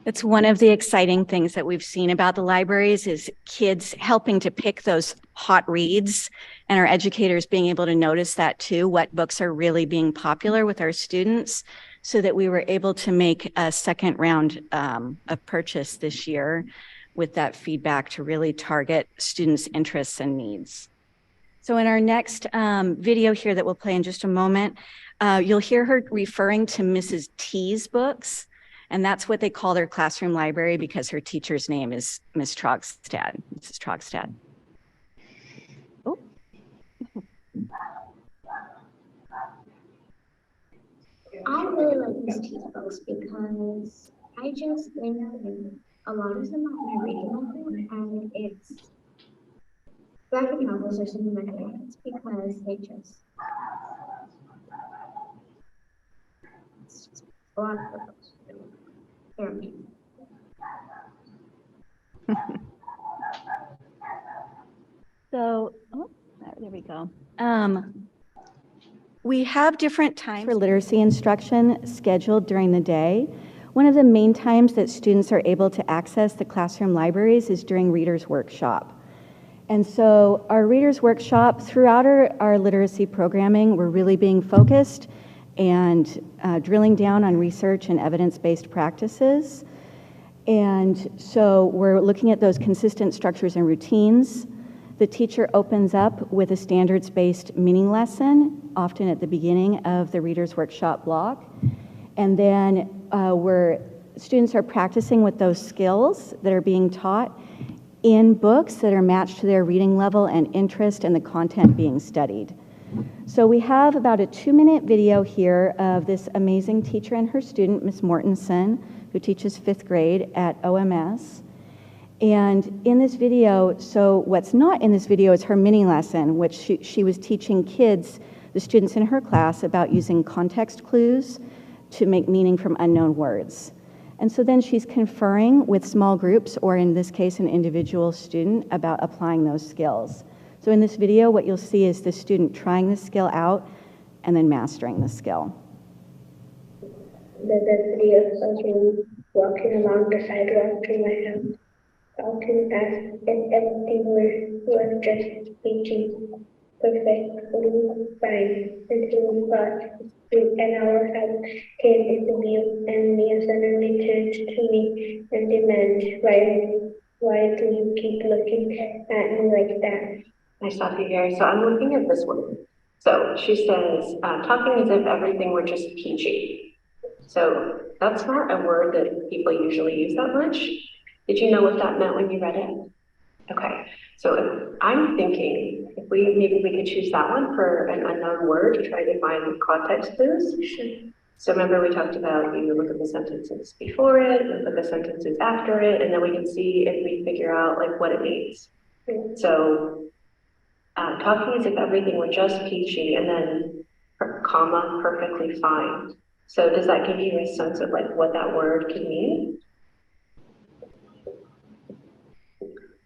That's one of the exciting things that we've seen about the libraries is kids helping to pick those hot reads, and our educators being able to notice that too, what books are really being popular with our students, so that we were able to make a second round of purchase this year with that feedback to really target students' interests and needs. So in our next video here that we'll play in just a moment, you'll hear her referring to Mrs. T's books. And that's what they call their classroom library because her teacher's name is Miss Trogstad, Mrs. Trogstad. Oh. I really like these T's books because I just think that a lot of them are my reading level, and it's graphic novels are some of my favorites because they just it's just a lot of books. They're amazing. So, there we go. We have different times for literacy instruction scheduled during the day. One of the main times that students are able to access the classroom libraries is during Reader's Workshop. And so our Reader's Workshop, throughout our literacy programming, we're really being focused and drilling down on research and evidence-based practices. And so we're looking at those consistent structures and routines. The teacher opens up with a standards-based meaning lesson, often at the beginning of the Reader's Workshop block. And then students are practicing with those skills that are being taught in books that are matched to their reading level and interest and the content being studied. So we have about a 2-minute video here of this amazing teacher and her student, Miss Mortensen, who teaches 5th grade at OMS. And in this video, so what's not in this video is her mini lesson, which she was teaching kids, the students in her class, about using context clues to make meaning from unknown words. And so then she's conferring with small groups, or in this case, an individual student, about applying those skills. So in this video, what you'll see is the student trying the skill out and then mastering the skill. The video of me walking along the sidewalk to my house, talking as if everything was just peachy, perfectly fine, until we got an hour had came into view, and Mia suddenly turned to me and demanded, why do you keep looking at me like that? I stop you here. So I'm looking at this one. So she says, talking as if everything were just peachy. So that's not a word that people usually use that much. Did you know what that meant when you read it? Okay, so I'm thinking if maybe we could choose that one for an unknown word to try to find context clues. So remember we talked about you look at the sentences before it, look at the sentences after it, and then we can see if we figure out like what it means. So talking as if everything were just peachy, and then comma, perfectly fine. So does that give you a sense of like what that word could mean?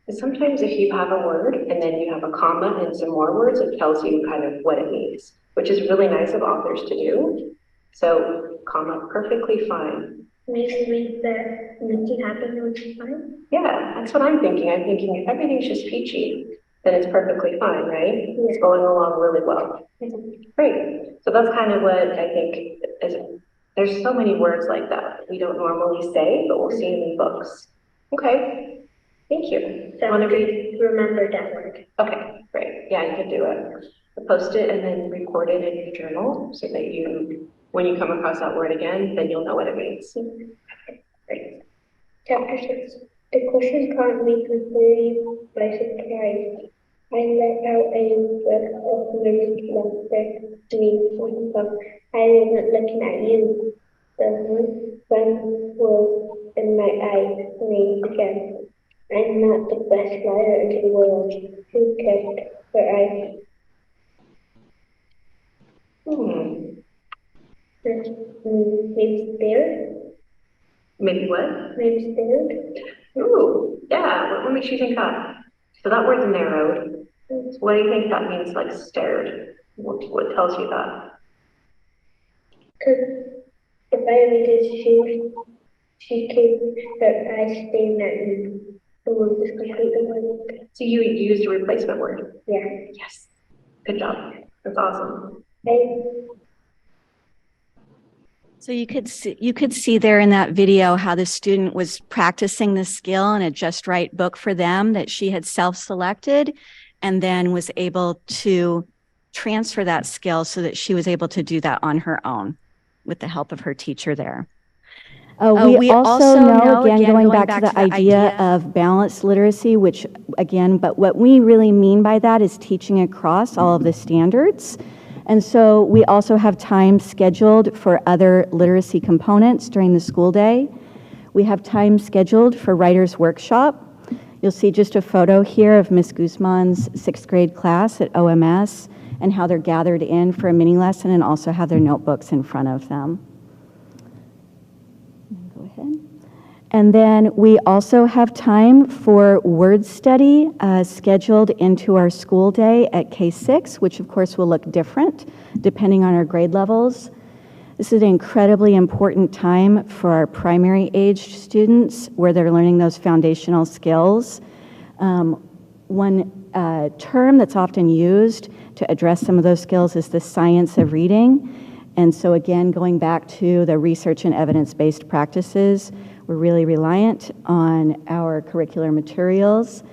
Sometimes if you have a word and then you have a comma and some more words, it tells you kind of what it means, which is really nice of authors to do. So, comma, perfectly fine. Maybe that nothing happened was fine? Yeah, that's what I'm thinking. I'm thinking if everything's just peachy, then it's perfectly fine, right? Yeah. It's going along really well. Great. So that's kind of what I think is, there's so many words like that we don't normally say, but we'll see them in books. Okay. Thank you. So want to remember that word. Okay, great. Yeah, you can do it. Post it and then record it in your journal so that you, when you come across that word again, then you'll know what it means. Great. Chapter 6. The question caught me completely by surprise. I let out a burst of nervous laughter to me myself. I wasn't looking at you. The sun was in my eyes made again. I'm not the best liar in the world. Who kept her eyes? Maybe scared? Maybe what? Maybe scared? Ooh, yeah, what makes you think that? So that word's narrowed. What do you think that means, like stared? What tells you that? Because if I read it, she kept her eyes staring at me. The word is complete the word. So you used a replacement word? Yeah. Yes. Good job. That's awesome. So you could see there in that video how the student was practicing the skill in a Just Right book for them that she had self-selected, and then was able to transfer that skill so that she was able to do that on her own with the help of her teacher there. We also know, again, going back to the idea of balanced literacy, which again, but what we really mean by that is teaching across all of the standards. And so we also have time scheduled for other literacy components during the school day. We have time scheduled for writer's workshop. You'll see just a photo here of Ms. Guzman's 6th grade class at OMS and how they're gathered in for a mini lesson and also have their notebooks in front of them. Go ahead. And then we also have time for word study scheduled into our school day at K6, which of course will look different depending on our grade levels. This is an incredibly important time for our primary aged students where they're learning those foundational skills. One term that's often used to address some of those skills is the science of reading. And so again, going back to the research and evidence-based practices, we're really reliant on our curricular materials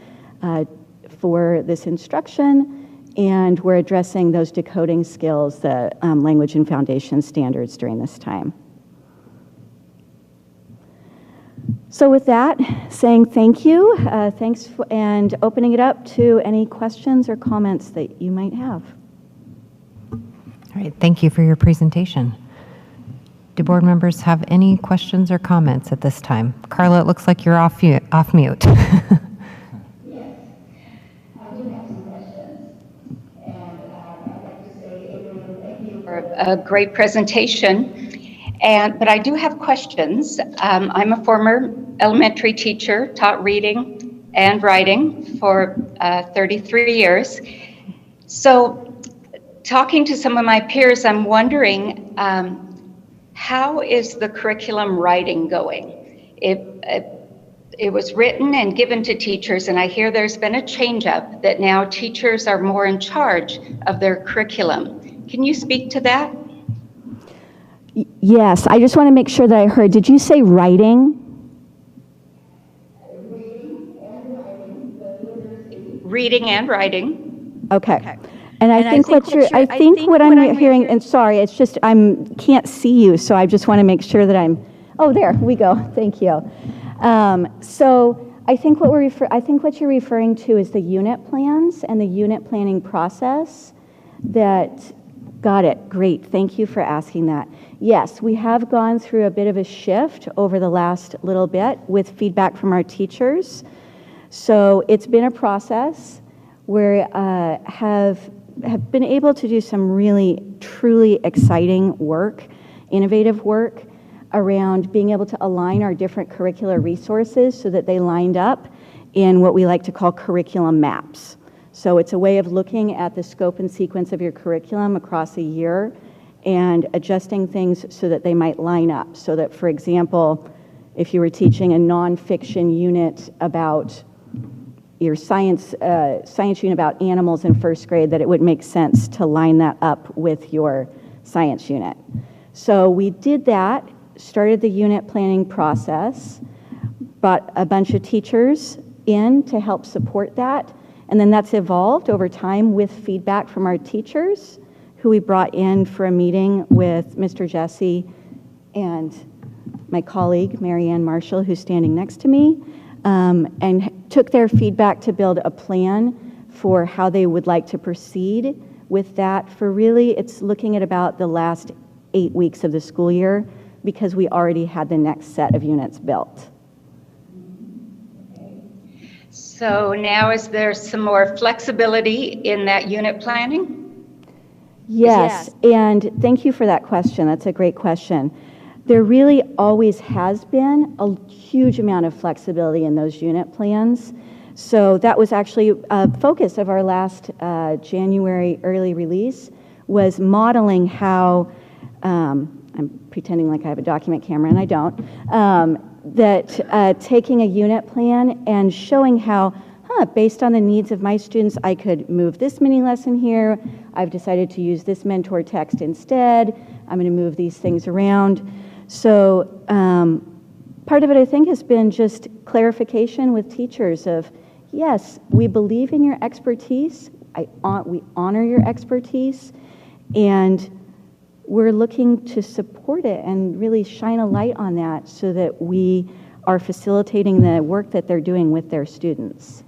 for this instruction, and we're addressing those decoding skills, the language and foundation standards during this time. So with that, saying thank you, and opening it up to any questions or comments that you might have. All right, thank you for your presentation. Do board members have any questions or comments at this time? Carla, it looks like you're off mute. Yes, I do have some questions. And I'd like to say, thank you for a great presentation. But I do have questions. I'm a former elementary teacher, taught reading and writing for 33 years. So talking to some of my peers, I'm wondering, how is the curriculum writing going? It was written and given to teachers, and I hear there's been a change up that now teachers are more in charge of their curriculum. Can you speak to that? Yes, I just want to make sure that I heard. Did you say writing? Reading and writing. Okay. And I think what I'm hearing, and sorry, it's just can't see you, so I just want to make sure that oh, there we go. Thank you. So I think what you're referring to is the unit plans and the unit planning process. Got it. Great. Thank you for asking that. Yes, we have gone through a bit of a shift over the last little bit with feedback from our teachers. So it's been a process where have been able to do some really, truly exciting work, innovative work around being able to align our different curricular resources so that they lined up in what we like to call curriculum maps. So it's a way of looking at the scope and sequence of your curriculum across a year and adjusting things so that they might line up. So that, for example, if you were teaching a nonfiction unit about your science unit about animals in first grade, that it would make sense to line that up with your science unit. So we did that, started the unit planning process, brought a bunch of teachers in to help support that, and then that's evolved over time with feedback from our teachers, who we brought in for a meeting with Mr. Jesse and my colleague, Marianne Marshall, who's standing next to me, and took their feedback to build a plan for how they would like to proceed with that. For really, it's looking at about the last 8 weeks of the school year because we already had the next set of units built. So now is there some more flexibility in that unit planning? Yes, and thank you for that question. That's a great question. There really always has been a huge amount of flexibility in those unit plans. So that was actually a focus of our last January early release, was modeling how, I'm pretending like I have a document camera and I don't, taking a unit plan and showing how, based on the needs of my students, I could move this mini lesson here. I've decided to use this mentor text instead. I'm going to move these things around. So part of it, I think, has been just clarification with teachers of, yes, we believe in your expertise. We honor your expertise. And we're looking to support it and really shine a light on that so that we are facilitating the work that they're doing with their students.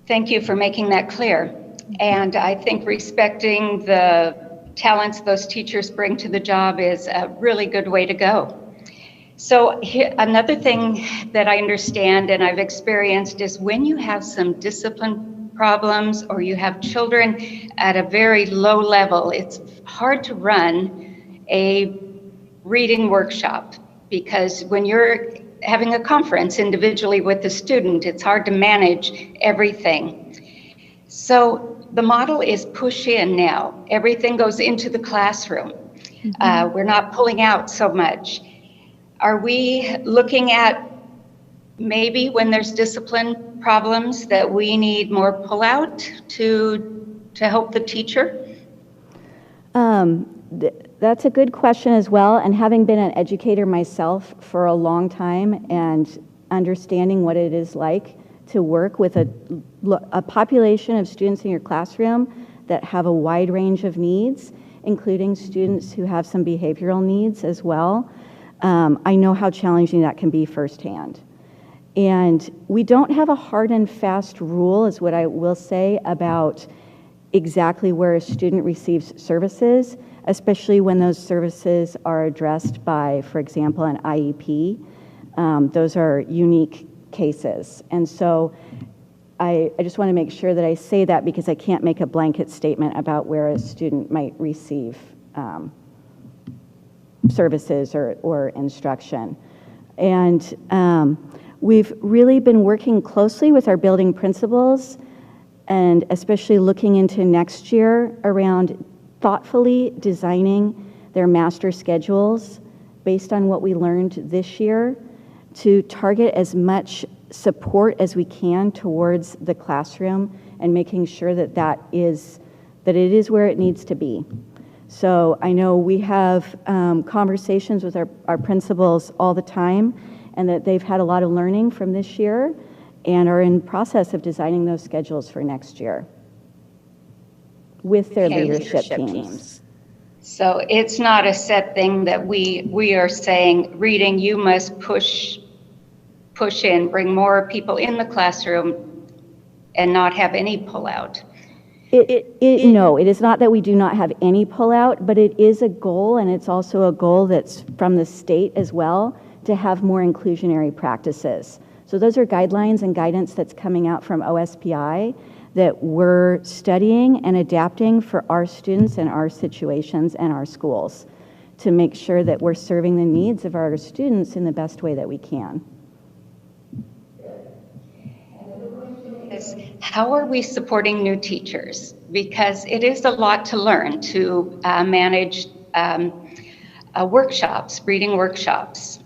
Thank you for making that clear. And I think respecting the talents those teachers bring to the job is a really good way to go. So another thing that I understand and I've experienced is when you have some discipline problems or you have children at a very low level, it's hard to run a reading workshop because when you're having a conference individually with the student, it's hard to manage everything. So the model is push in now. Everything goes into the classroom. We're not pulling out so much. Are we looking at maybe when there's discipline problems that we need more pull out to help the teacher? That's a good question as well. And having been an educator myself for a long time and understanding what it is like to work with a population of students in your classroom that have a wide range of needs, including students who have some behavioral needs as well, I know how challenging that can be firsthand. And we don't have a hard and fast rule, is what I will say, about exactly where a student receives services, especially when those services are addressed by, for example, an IEP. Those are unique cases. And so I just want to make sure that I say that because I can't make a blanket statement about where a student might receive services or instruction. And we've really been working closely with our building principals and especially looking into next year around thoughtfully designing their master schedules based on what we learned this year to target as much support as we can towards the classroom and making sure that it is where it needs to be. So I know we have conversations with our principals all the time and that they've had a lot of learning from this year and are in process of designing those schedules for next year with their leadership teams. So it's not a set thing that we are saying, reading, you must push in, bring more people in the classroom and not have any pullout. No, it is not that we do not have any pullout, but it is a goal, and it's also a goal that's from the state as well, to have more inclusionary practices. So those are guidelines and guidance that's coming out from OSPI that we're studying and adapting for our students and our situations and our schools to make sure that we're serving the needs of our students in the best way that we can. How are we supporting new teachers? Because it is a lot to learn to manage workshops, reading workshops.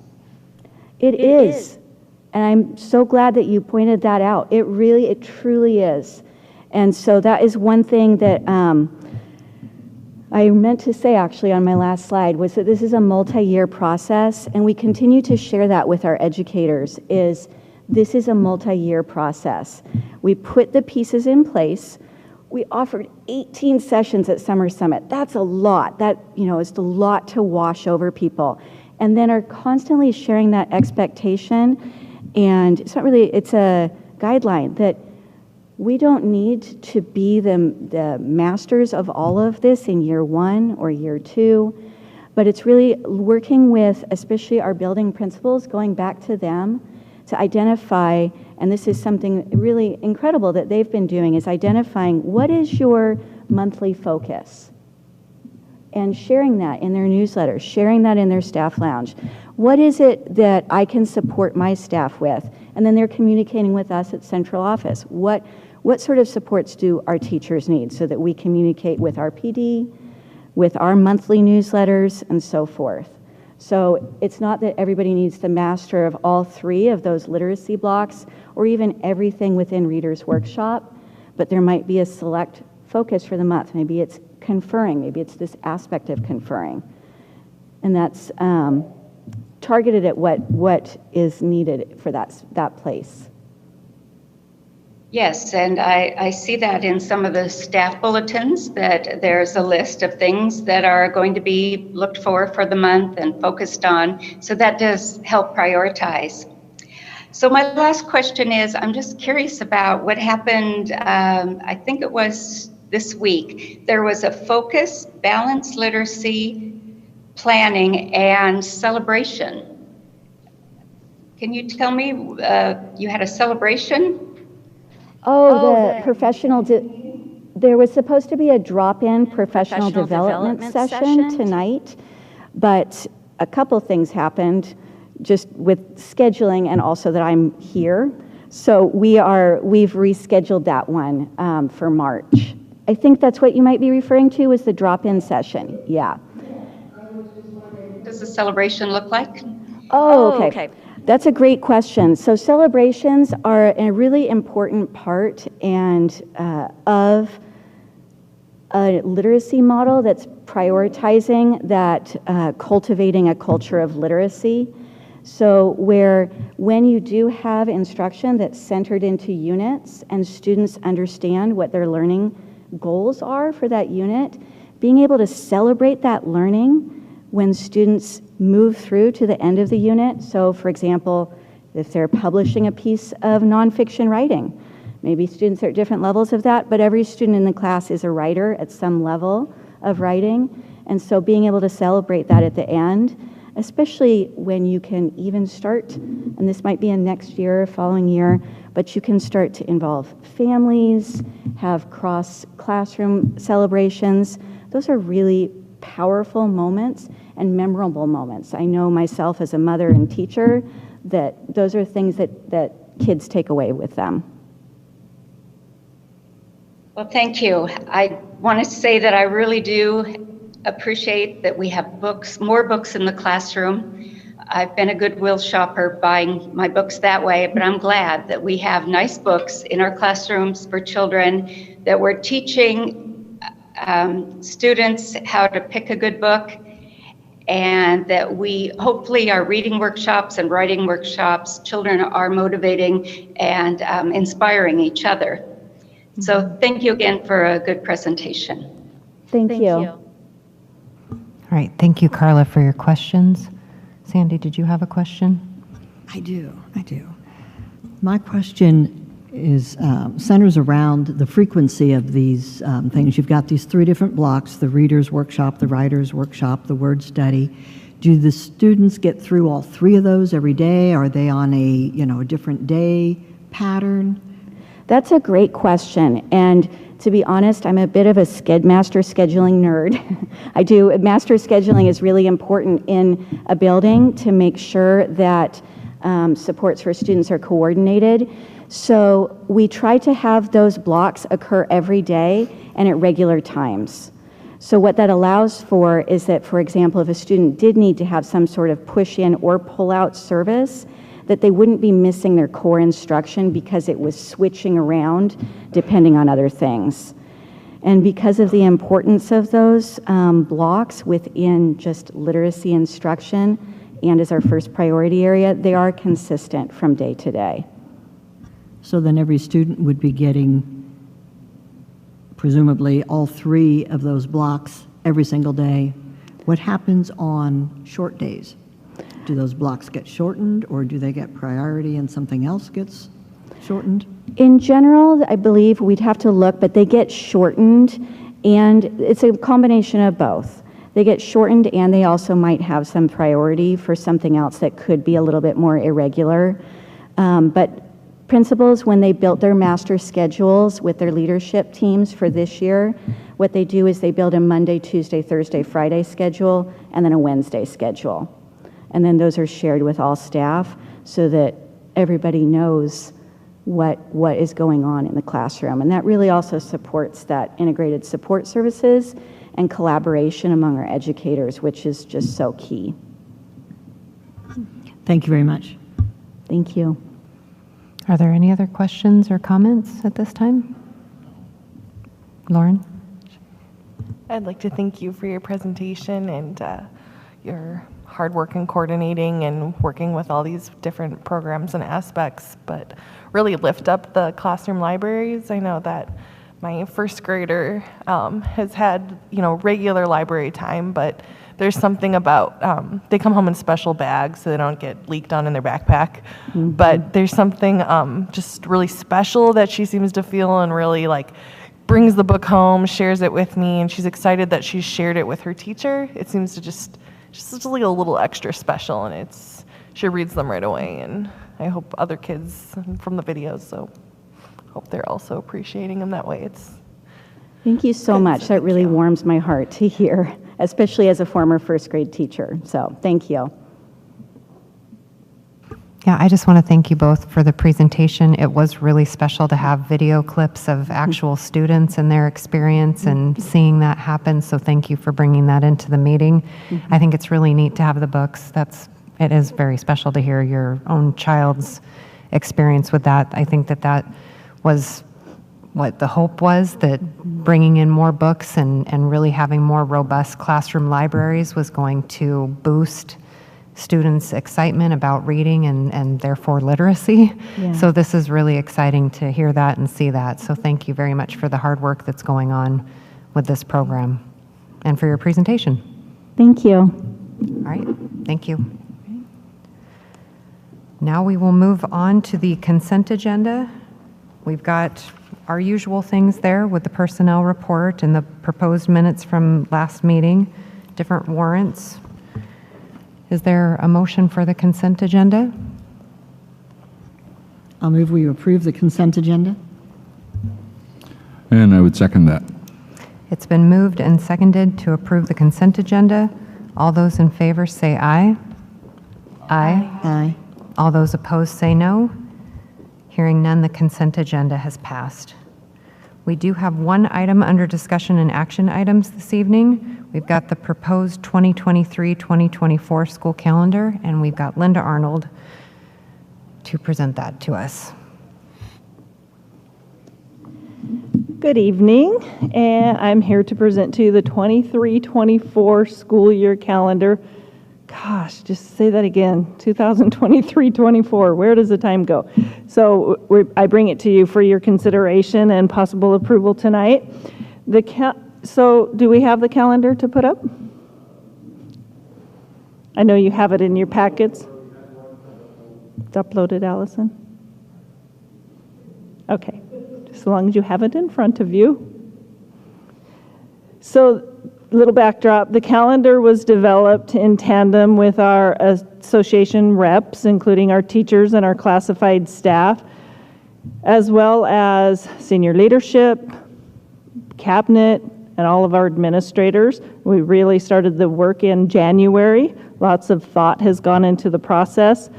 It is. And I'm so glad that you pointed that out. It truly is. And so that is one thing that I meant to say actually on my last slide was that this is a multi-year process, and we continue to share that with our educators, this is a multi-year process. We put the pieces in place. We offered 18 sessions at Summer Summit. That's a lot. That, is a lot to wash over people. And then are constantly sharing that expectation And it's not really, it's a guideline that we don't need to be the masters of all of this in year 1 or year 2, but it's really working with, especially our building principals, going back to them to identify, and this is something really incredible that they've been doing, is identifying what is your monthly focus and sharing that in their newsletters, sharing that in their staff lounge. What is it that I can support my staff with? And then they're communicating with us at central office. What sort of supports do our teachers need so that we communicate with our PD, with our monthly newsletters, and so forth. So it's not that everybody needs the master of all 3 of those literacy blocks or even everything within Reader's Workshop, but there might be a select focus for the month. Maybe it's conferring, maybe it's this aspect of conferring. And that's targeted at what is needed for that place. Yes, and I see that in some of the staff bulletins, that there's a list of things that are going to be looked for the month and focused on. So that does help prioritize. So my last question is, I'm just curious about what happened, I think it was this week. There was a focus, balanced literacy, planning, and celebration. Can you tell me, you had a celebration? The professional, there was supposed to be a drop-in professional development session tonight, but a couple things happened just with scheduling and also that I'm here. So we've rescheduled that one for March. I think that's what you might be referring to, is the drop-in session. Yeah. What does the celebration look like? Okay. That's a great question. So celebrations are a really important part of a literacy model that's prioritizing that, cultivating a culture of literacy. So when you do have instruction that's centered into units and students understand what their learning goals are for that unit, being able to celebrate that learning when students move through to the end of the unit. So for example, if they're publishing a piece of nonfiction writing, maybe students are at different levels of that, but every student in the class is a writer at some level of writing. And so being able to celebrate that at the end, especially when you can even start, and this might be in next year or following year, but you can start to involve families, have cross-classroom celebrations. Those are really powerful moments and memorable moments. I know myself as a mother and teacher that those are things that kids take away with them. Well, thank you. I want to say that I really do appreciate that we have books, more books in the classroom. I've been a Goodwill shopper buying my books that way, but I'm glad that we have nice books in our classrooms for children, that we're teaching students how to pick a good book, and that we hopefully our reading workshops and writing workshops, children are motivating and inspiring each other. So thank you again for a good presentation. Thank you. All right, thank you, Carla, for your questions. Sandy, did you have a question? I do. My question is centers around the frequency of these things. You've got these 3 different blocks: the reader's workshop, the writer's workshop, the word study. Do the students get through all 3 of those every day? Are they on a different day pattern? That's a great question. And to be honest, I'm a bit of a master scheduling nerd. Master scheduling is really important in a building to make sure that supports for students are coordinated. So we try to have those blocks occur every day and at regular times. So what that allows for is that, for example, if a student did need to have some sort of push-in or pull-out service, that they wouldn't be missing their core instruction because it was switching around depending on other things. And because of the importance of those blocks within just literacy instruction and as our first priority area, they are consistent from day to day. So then every student would be getting presumably all 3 of those blocks every single day. What happens on short days? Do those blocks get shortened, or do they get priority and something else gets shortened? In general, I believe we'd have to look, but they get shortened, and it's a combination of both. They get shortened, and they also might have some priority for something else that could be a little bit more irregular. But principals, when they built their master schedules with their leadership teams for this year, what they do is they build a Monday, Tuesday, Thursday, Friday schedule, and then a Wednesday schedule. And then those are shared with all staff so that everybody knows what is going on in the classroom. And that really also supports that integrated support services and collaboration among our educators, which is just so key. Thank you very much. Thank you. Are there any other questions or comments at this time? Lauren? I'd like to thank you for your presentation and your hard work in coordinating and working with all these different programs and aspects, but really lift up the classroom libraries. I know that my first grader has had, regular library time, but there's something about, they come home in special bags so they don't get leaked on in their backpack. Mm-hmm. But there's something just really special that she seems to feel, and really brings the book home, shares it with me, and she's excited that she's shared it with her teacher. It seems to just like a little extra special, and she reads them right away, and I hope other kids from the videos, so hope they're also appreciating them that way. Thank you so much. That really warms my heart to hear, especially as a former first grade teacher. So thank you. Yeah, I just want to thank you both for the presentation. It was really special to have video clips of actual students and their experience and seeing that happen. So thank you for bringing that into the meeting. I think it's really neat to have the books. It is very special to hear your own child's experience with that. I think that was what the hope was, that bringing in more books and really having more robust classroom libraries was going to boost students' excitement about reading and therefore literacy. Yeah. So this is really exciting to hear that and see that. So thank you very much for the hard work that's going on with this program and for your presentation. Thank you. All right, thank you. Now we will move on to the consent agenda. We've got our usual things there with the personnel report and the proposed minutes from last meeting, different warrants. Is there a motion for the consent agenda? I'll move we approve the consent agenda. And I would second that. It's been moved and seconded to approve the consent agenda. All those in favor say aye. Aye. Aye. All those opposed say no. Hearing none, the consent agenda has passed. We do have one item under discussion and action items this evening. We've got the proposed 2023-2024 school calendar, and we've got Linda Arnold to present that to us. Good evening, and I'm here to present to you the 23-24 school year calendar. Gosh, just say that again, 2023-24, where does the time go? So I bring it to you for your consideration and possible approval tonight. So do we have the calendar to put up? I know you have it in your packets. It's uploaded, Allison? Okay, just as long as you have it in front of you. So, little backdrop, the calendar was developed in tandem with our association reps, including our teachers and our classified staff, as well as senior leadership, cabinet, and all of our administrators. We really started the work in January. Lots of thought has gone into the process.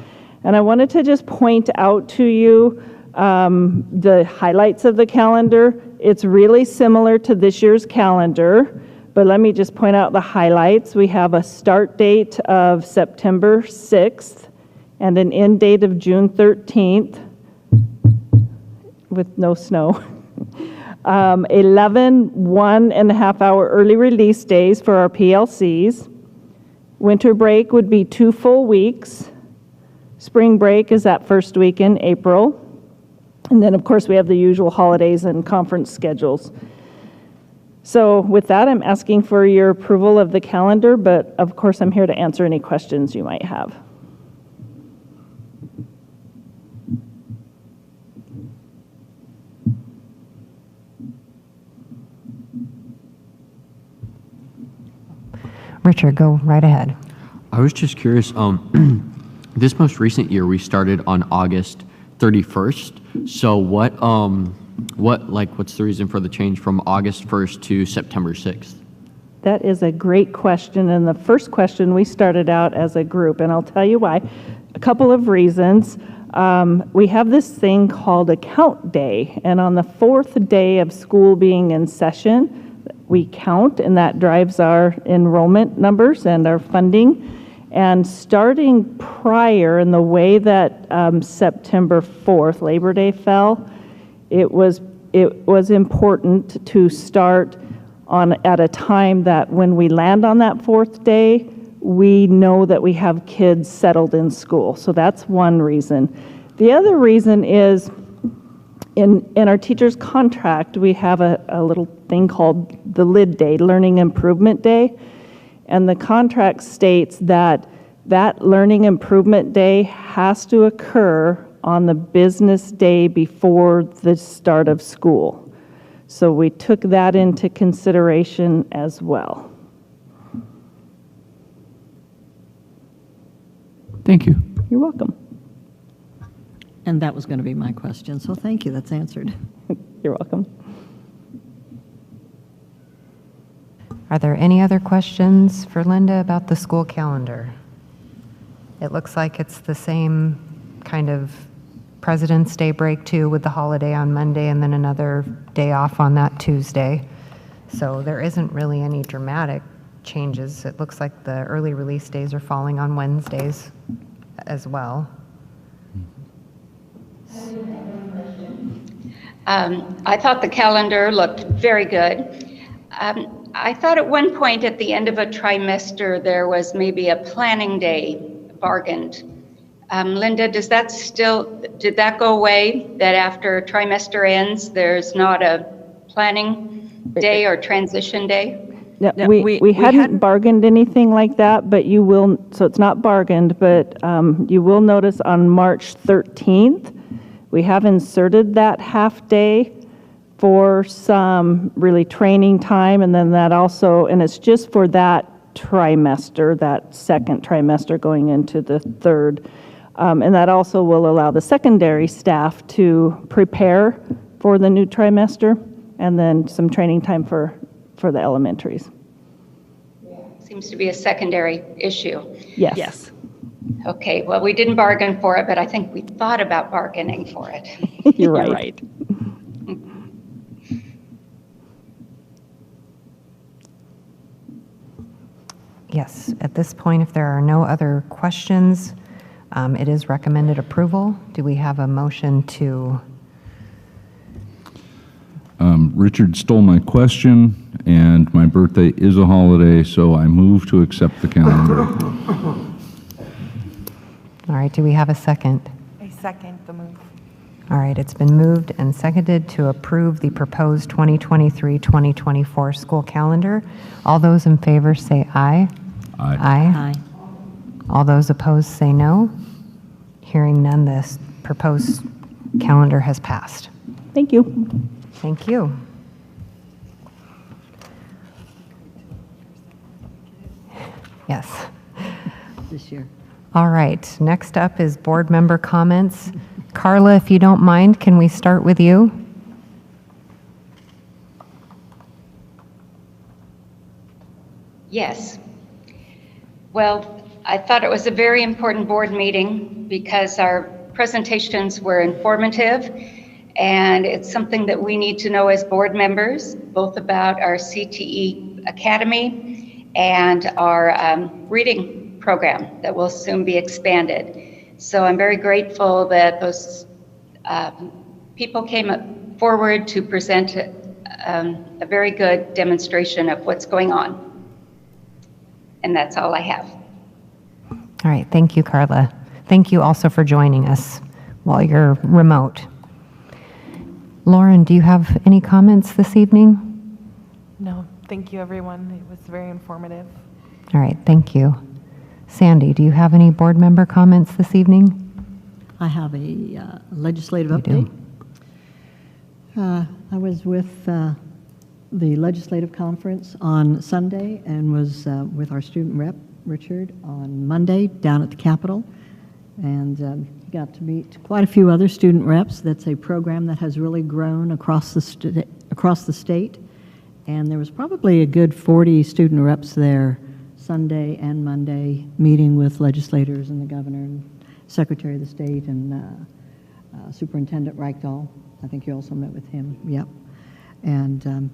And I wanted to just point out to you the highlights of the calendar. It's really similar to this year's calendar. But let me just point out the highlights. We have a start date of September 6th and an end date of June 13th with no snow. 11 1.5-hour early release days for our PLCs. Winter break would be 2 full weeks. Spring break is that first week in April. And then, of course, we have the usual holidays and conference schedules. So with that, I'm asking for your approval of the calendar, but of course, I'm here to answer any questions you might have. Richard, go right ahead. I was just curious, this most recent year, we started on August 31st. So what's the reason for the change from August 1st to September 6th? That is a great question. And the first question, we started out as a group, and I'll tell you why. A couple of reasons. We have this thing called account day, and on the 4th day of school being in session, we count, and that drives our enrollment numbers and our funding. And starting prior, in the way that September 4th, Labor Day fell, it was important to start at a time that when we land on that 4th day, we know that we have kids settled in school. So that's one reason. The other reason is in our teacher's contract, we have a little thing called the LID Day, Learning Improvement Day. And the contract states that that Learning Improvement Day has to occur on the business day before the start of school. So we took that into consideration as well. Thank you. You're welcome. And that was going to be my question, so thank you, that's answered. You're welcome. Are there any other questions for Linda about the school calendar? It looks like it's the same kind of President's Day break too, with the holiday on Monday and then another day off on that Tuesday. So there isn't really any dramatic changes. It looks like the early release days are falling on Wednesdays as well. I thought the calendar looked very good. I thought at one point at the end of a trimester there was maybe a planning day bargained. Linda, did that go away, that after a trimester ends, there's not a planning day or transition day? Yeah, we hadn't bargained anything like that, but you will, so it's not bargained, but you will notice on March 13th, we have inserted that half day for some really training time, and then that also, and it's just for that trimester, that second trimester going into the third. And that also will allow the secondary staff to prepare for the new trimester, and then some training time for the elementaries. Seems to be a secondary issue. Yes. Yes. Okay, well, we didn't bargain for it, but I think we thought about bargaining for it. You're right. Yes, at this point, if there are no other questions, it is recommended approval. Do we have a motion to? Richard stole my question, and my birthday is a holiday, so I move to accept the calendar. All right, do we have a second? I second the move. All right, it's been moved and seconded to approve the proposed 2023-2024 school calendar. All those in favor say aye. Aye. Aye. All those opposed say no. Hearing none, this proposed calendar has passed. Thank you. Thank you. Yes. This year. All right, next up is board member comments. Carla, if you don't mind, can we start with you? Yes. Well, I thought it was a very important board meeting because our presentations were informative, and it's something that we need to know as board members, both about our CTE Academy and our reading program that will soon be expanded. So I'm very grateful that those people came forward to present a very good demonstration of what's going on. And that's all I have. All right, thank you, Carla. Thank you also for joining us while you're remote. Lauren, do you have any comments this evening? No, Thank you, everyone. It was very informative. All right, thank you. Sandy, do you have any board member comments this evening? I have a legislative update. I was with the legislative conference on Sunday and was with our student rep, Richard, on Monday down at the Capitol, and got to meet quite a few other student reps. That's a program that has really grown across the state, and there was probably a good 40 student reps there Sunday and Monday, meeting with legislators and the governor and secretary of the state and Superintendent Reichdahl. I think you also met with him. Yep. And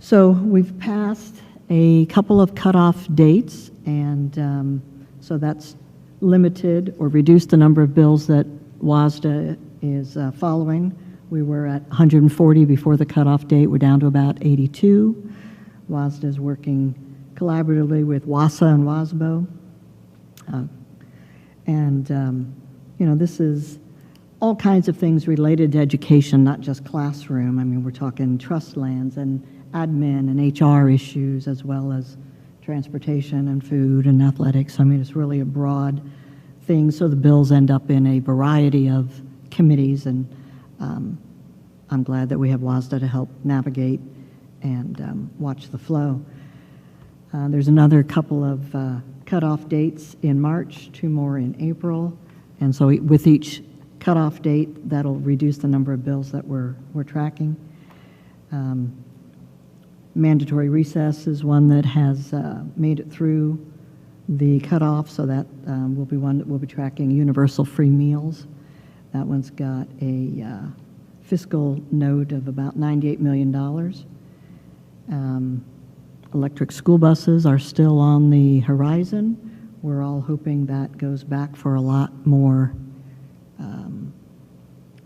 so we've passed a couple of cutoff dates, and so that's limited or reduced the number of bills that WASDA is following. We were at 140 before the cutoff date. We're down to about 82. WASDA is working collaboratively with WASA and WASBO. You know, this is all kinds of things related to education, not just classroom. I mean, we're talking trust lands and admin and HR issues, as well as transportation and food and athletics. I mean, it's really a broad thing, so the bills end up in a variety of committees, and I'm glad that we have WASDA to help navigate and watch the flow. There's another couple of cutoff dates in March, 2 more in April, and so with each cutoff date, that'll reduce the number of bills that we're tracking. Mandatory recess is one that has made it through the cutoff, so that will be one that we'll be tracking. Universal free meals, that one's got a fiscal note of about $98 million. Electric school buses are still on the horizon. We're all hoping that goes back for a lot more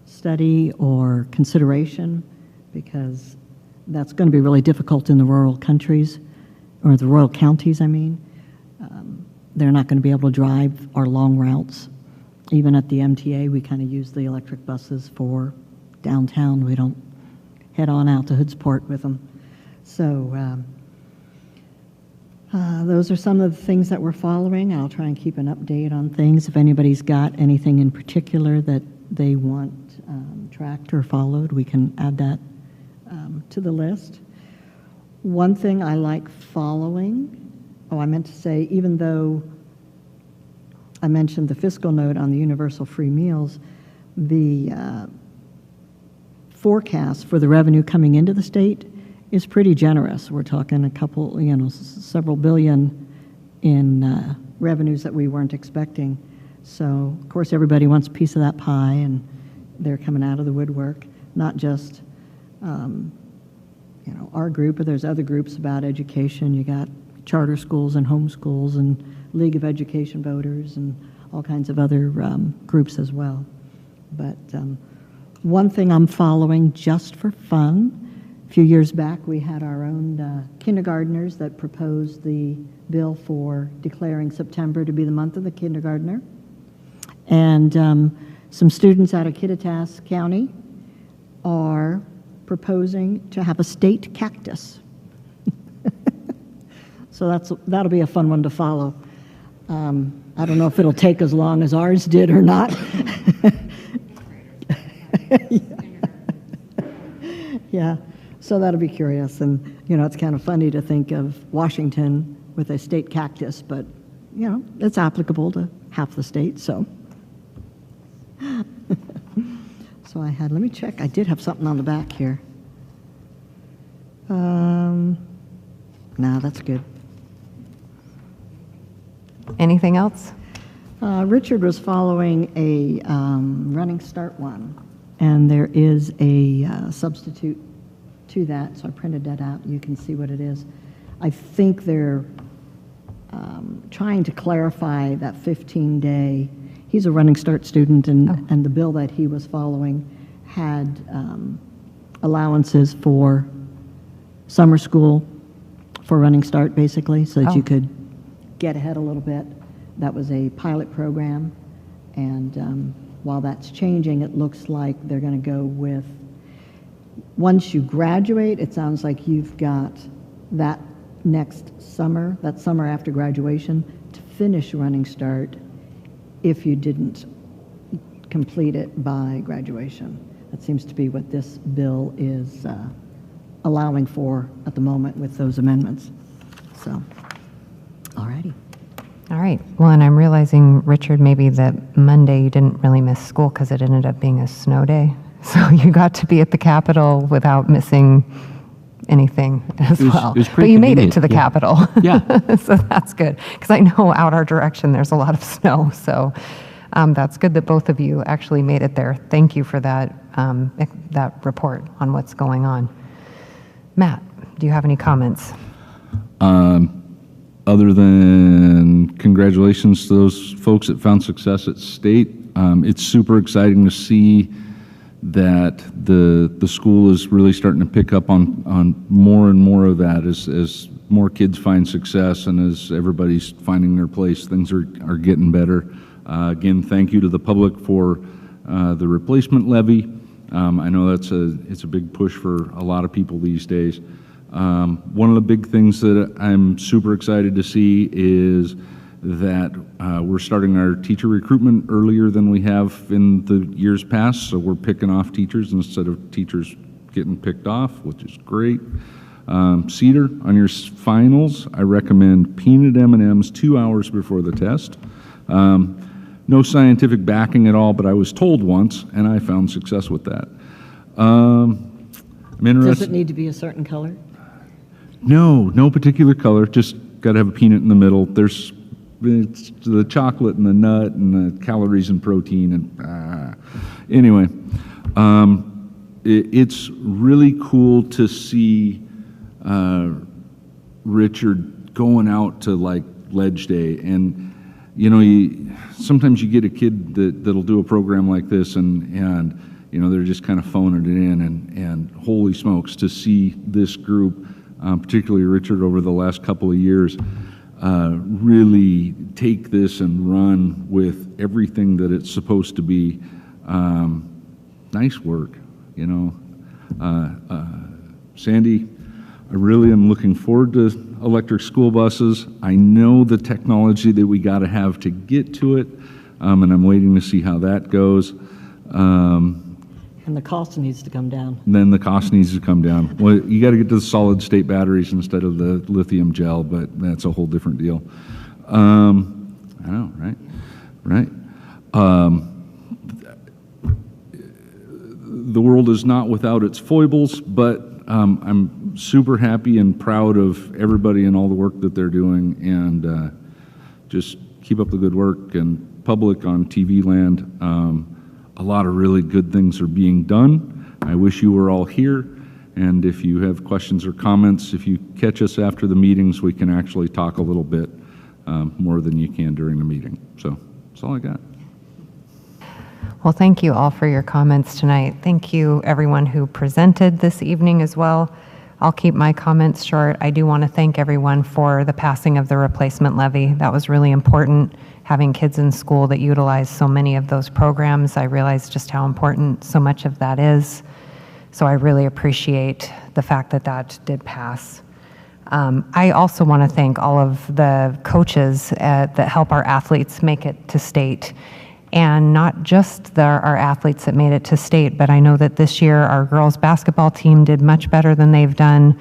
study or consideration, because that's going to be really difficult in the rural countries, or the rural counties, I mean. They're not going to be able to drive our long routes. Even at the MTA, we kind of use the electric buses for downtown. We don't head on out to Hoodsport with them. So those are some of the things that we're following. I'll try and keep an update on things. If anybody's got anything in particular that they want tracked or followed, we can add that to the list. One thing I like following, I meant to say, even though I mentioned the fiscal note on the universal free meals, the forecast for the revenue coming into the state is pretty generous. We're talking a couple, you know, several billion in revenues that we weren't expecting. So, of course, everybody wants a piece of that pie, and they're coming out of the woodwork, not just you know, our group, but there's other groups about education. You got charter schools and homeschools and League of Education Voters and all kinds of other groups as well. But one thing I'm following just for fun, a few years back we had our own kindergartners that proposed the bill for declaring September to be the month of the kindergartner. And some students out of Kittitas County are proposing to have a state cactus. So that'll be a fun one to follow. I don't know if it'll take as long as ours did or not. Yeah, so that'll be curious. And, you know, it's kind of funny to think of Washington with a state cactus, but, you know, it's applicable to half the state, so. So I had, let me check, I did have something on the back here. No, that's good. Anything else? Richard was following a running start one, and there is a substitute to that, so I printed that out. You can see what it is. I think they're trying to clarify that 15-day. He's a running start student, and the bill that he was following had allowances for summer school for running start, basically, so that you could get ahead a little bit. That was a pilot program, and while that's changing, it looks like they're going to go with, once you graduate, it sounds like you've got that next summer, that summer after graduation, to finish Running Start if you didn't complete it by graduation. That seems to be what this bill is allowing for at the moment with those amendments. So, all righty. All right. Well, and I'm realizing, Richard, maybe that Monday you didn't really miss school because it ended up being a snow day. So you got to be at the Capitol without missing anything as well. But you made it to the Capitol. Yeah. So that's good. Because I know out our direction there's a lot of snow. So that's good that both of you actually made it there. Thank you for that, that report on what's going on. Matt, do you have any comments? Other than congratulations to those folks that found success at state, it's super exciting to see that the school is really starting to pick up on more and more of that as more kids find success and as everybody's finding their place, things are getting better. Again, thank you to the public for the replacement levy. I know it's a big push for a lot of people these days. One of the big things that I'm super excited to see is that we're starting our teacher recruitment earlier than we have in the years past, so we're picking off teachers instead of teachers getting picked off, which is great. Cedar, on your finals, I recommend peanut M&Ms 2 hours before the test. No scientific backing at all, but I was told once, and I found success with that. I'm interested. Does it need to be a certain color? No particular color. Just got to have a peanut in the middle. It's the chocolate and the nut and the calories and protein and anyway, it's really cool to see Richard going out to like Ledge Day, and you know, sometimes you get a kid that'll do a program like this and you know, they're just kind of phoning it in, and holy smokes, to see this group, particularly Richard over the last couple of years, really take this and run with everything that it's supposed to be. Nice work, you know. Sandy, I really am looking forward to electric school buses. I know the technology that we got to have to get to it, and I'm waiting to see how that goes. And the cost needs to come down. Then the cost needs to come down. Well, you got to get to the solid state batteries instead of the lithium gel, but that's a whole different deal. I know, right? Right. The world is not without its foibles, but I'm super happy and proud of everybody and all the work that they're doing, and just keep up the good work. And public on TV land, a lot of really good things are being done. I wish you were all here, and if you have questions or comments, if you catch us after the meetings, we can actually talk a little bit more than you can during the meeting. So that's all I got. Well, thank you all for your comments tonight. Thank you, everyone who presented this evening as well. I'll keep my comments short. I do want to thank everyone for the passing of the replacement levy. That was really important, having kids in school that utilize so many of those programs. I realize just how important so much of that is. So I really appreciate the fact that that did pass. I also want to thank all of the coaches that help our athletes make it to state. And not just our athletes that made it to state, but I know that this year our girls basketball team did much better than they've done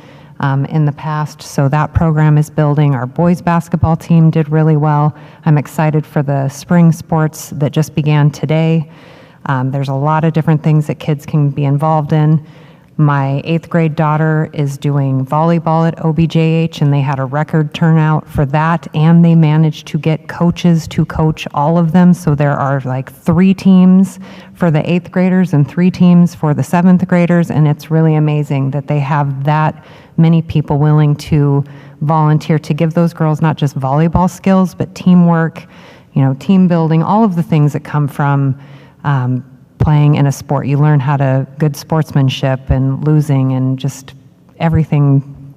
in the past. So that program is building. Our boys basketball team did really well. I'm excited for the spring sports that just began today. There's a lot of different things that kids can be involved in. My 8th grade daughter is doing volleyball at OBJH, and they had a record turnout for that, and they managed to get coaches to coach all of them. So there are like 3 teams for the 8th graders and 3 teams for the 7th graders, and it's really amazing that they have that many people willing to volunteer to give those girls not just volleyball skills, but teamwork, you know, team building, all of the things that come from playing in a sport. You learn how to good sportsmanship and losing and just everything,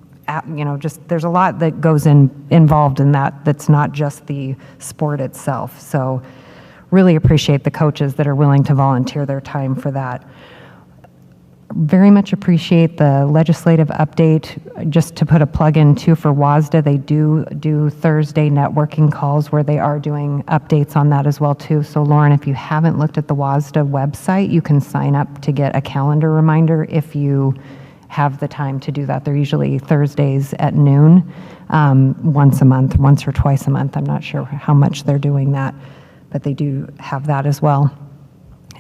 you know, just there's a lot that goes involved in that that's not just the sport itself. So really appreciate the coaches that are willing to volunteer their time for that. very much appreciate the legislative update. Just to put a plug in too for WASDA, they do Thursday networking calls where they are doing updates on that as well too. So Lauren, if you haven't looked at the WASDA website, you can sign up to get a calendar reminder if you have the time to do that. They're usually Thursdays at noon, once a month, once or twice a month. I'm not sure how much they're doing that, but they do have that as well.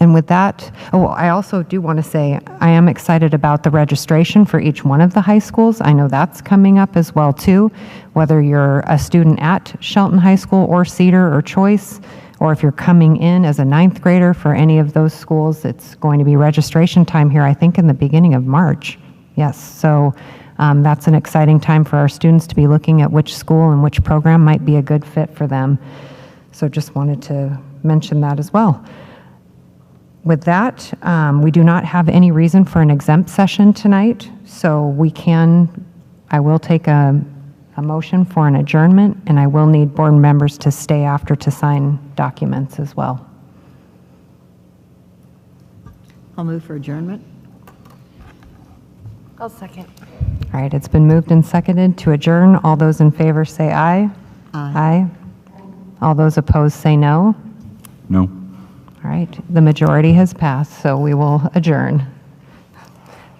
And with that, I also do want to say I am excited about the registration for each one of the high schools. I know that's coming up as well too, whether you're a student at Shelton High School or Cedar or Choice, or if you're coming in as a 9th grader for any of those schools, it's going to be registration time here, I think in the beginning of March. Yes, so that's an exciting time for our students to be looking at which school and which program might be a good fit for them. So just wanted to mention that as well. With that, we do not have any reason for an exempt session tonight, so I will take a motion for an adjournment, and I will need board members to stay after to sign documents as well. I'll move for adjournment. I'll second. All right, it's been moved and seconded to adjourn. All those in favor say aye. Aye. All those opposed say no. No. All right, the majority has passed, so we will adjourn.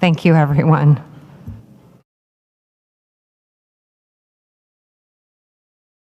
Thank you, everyone.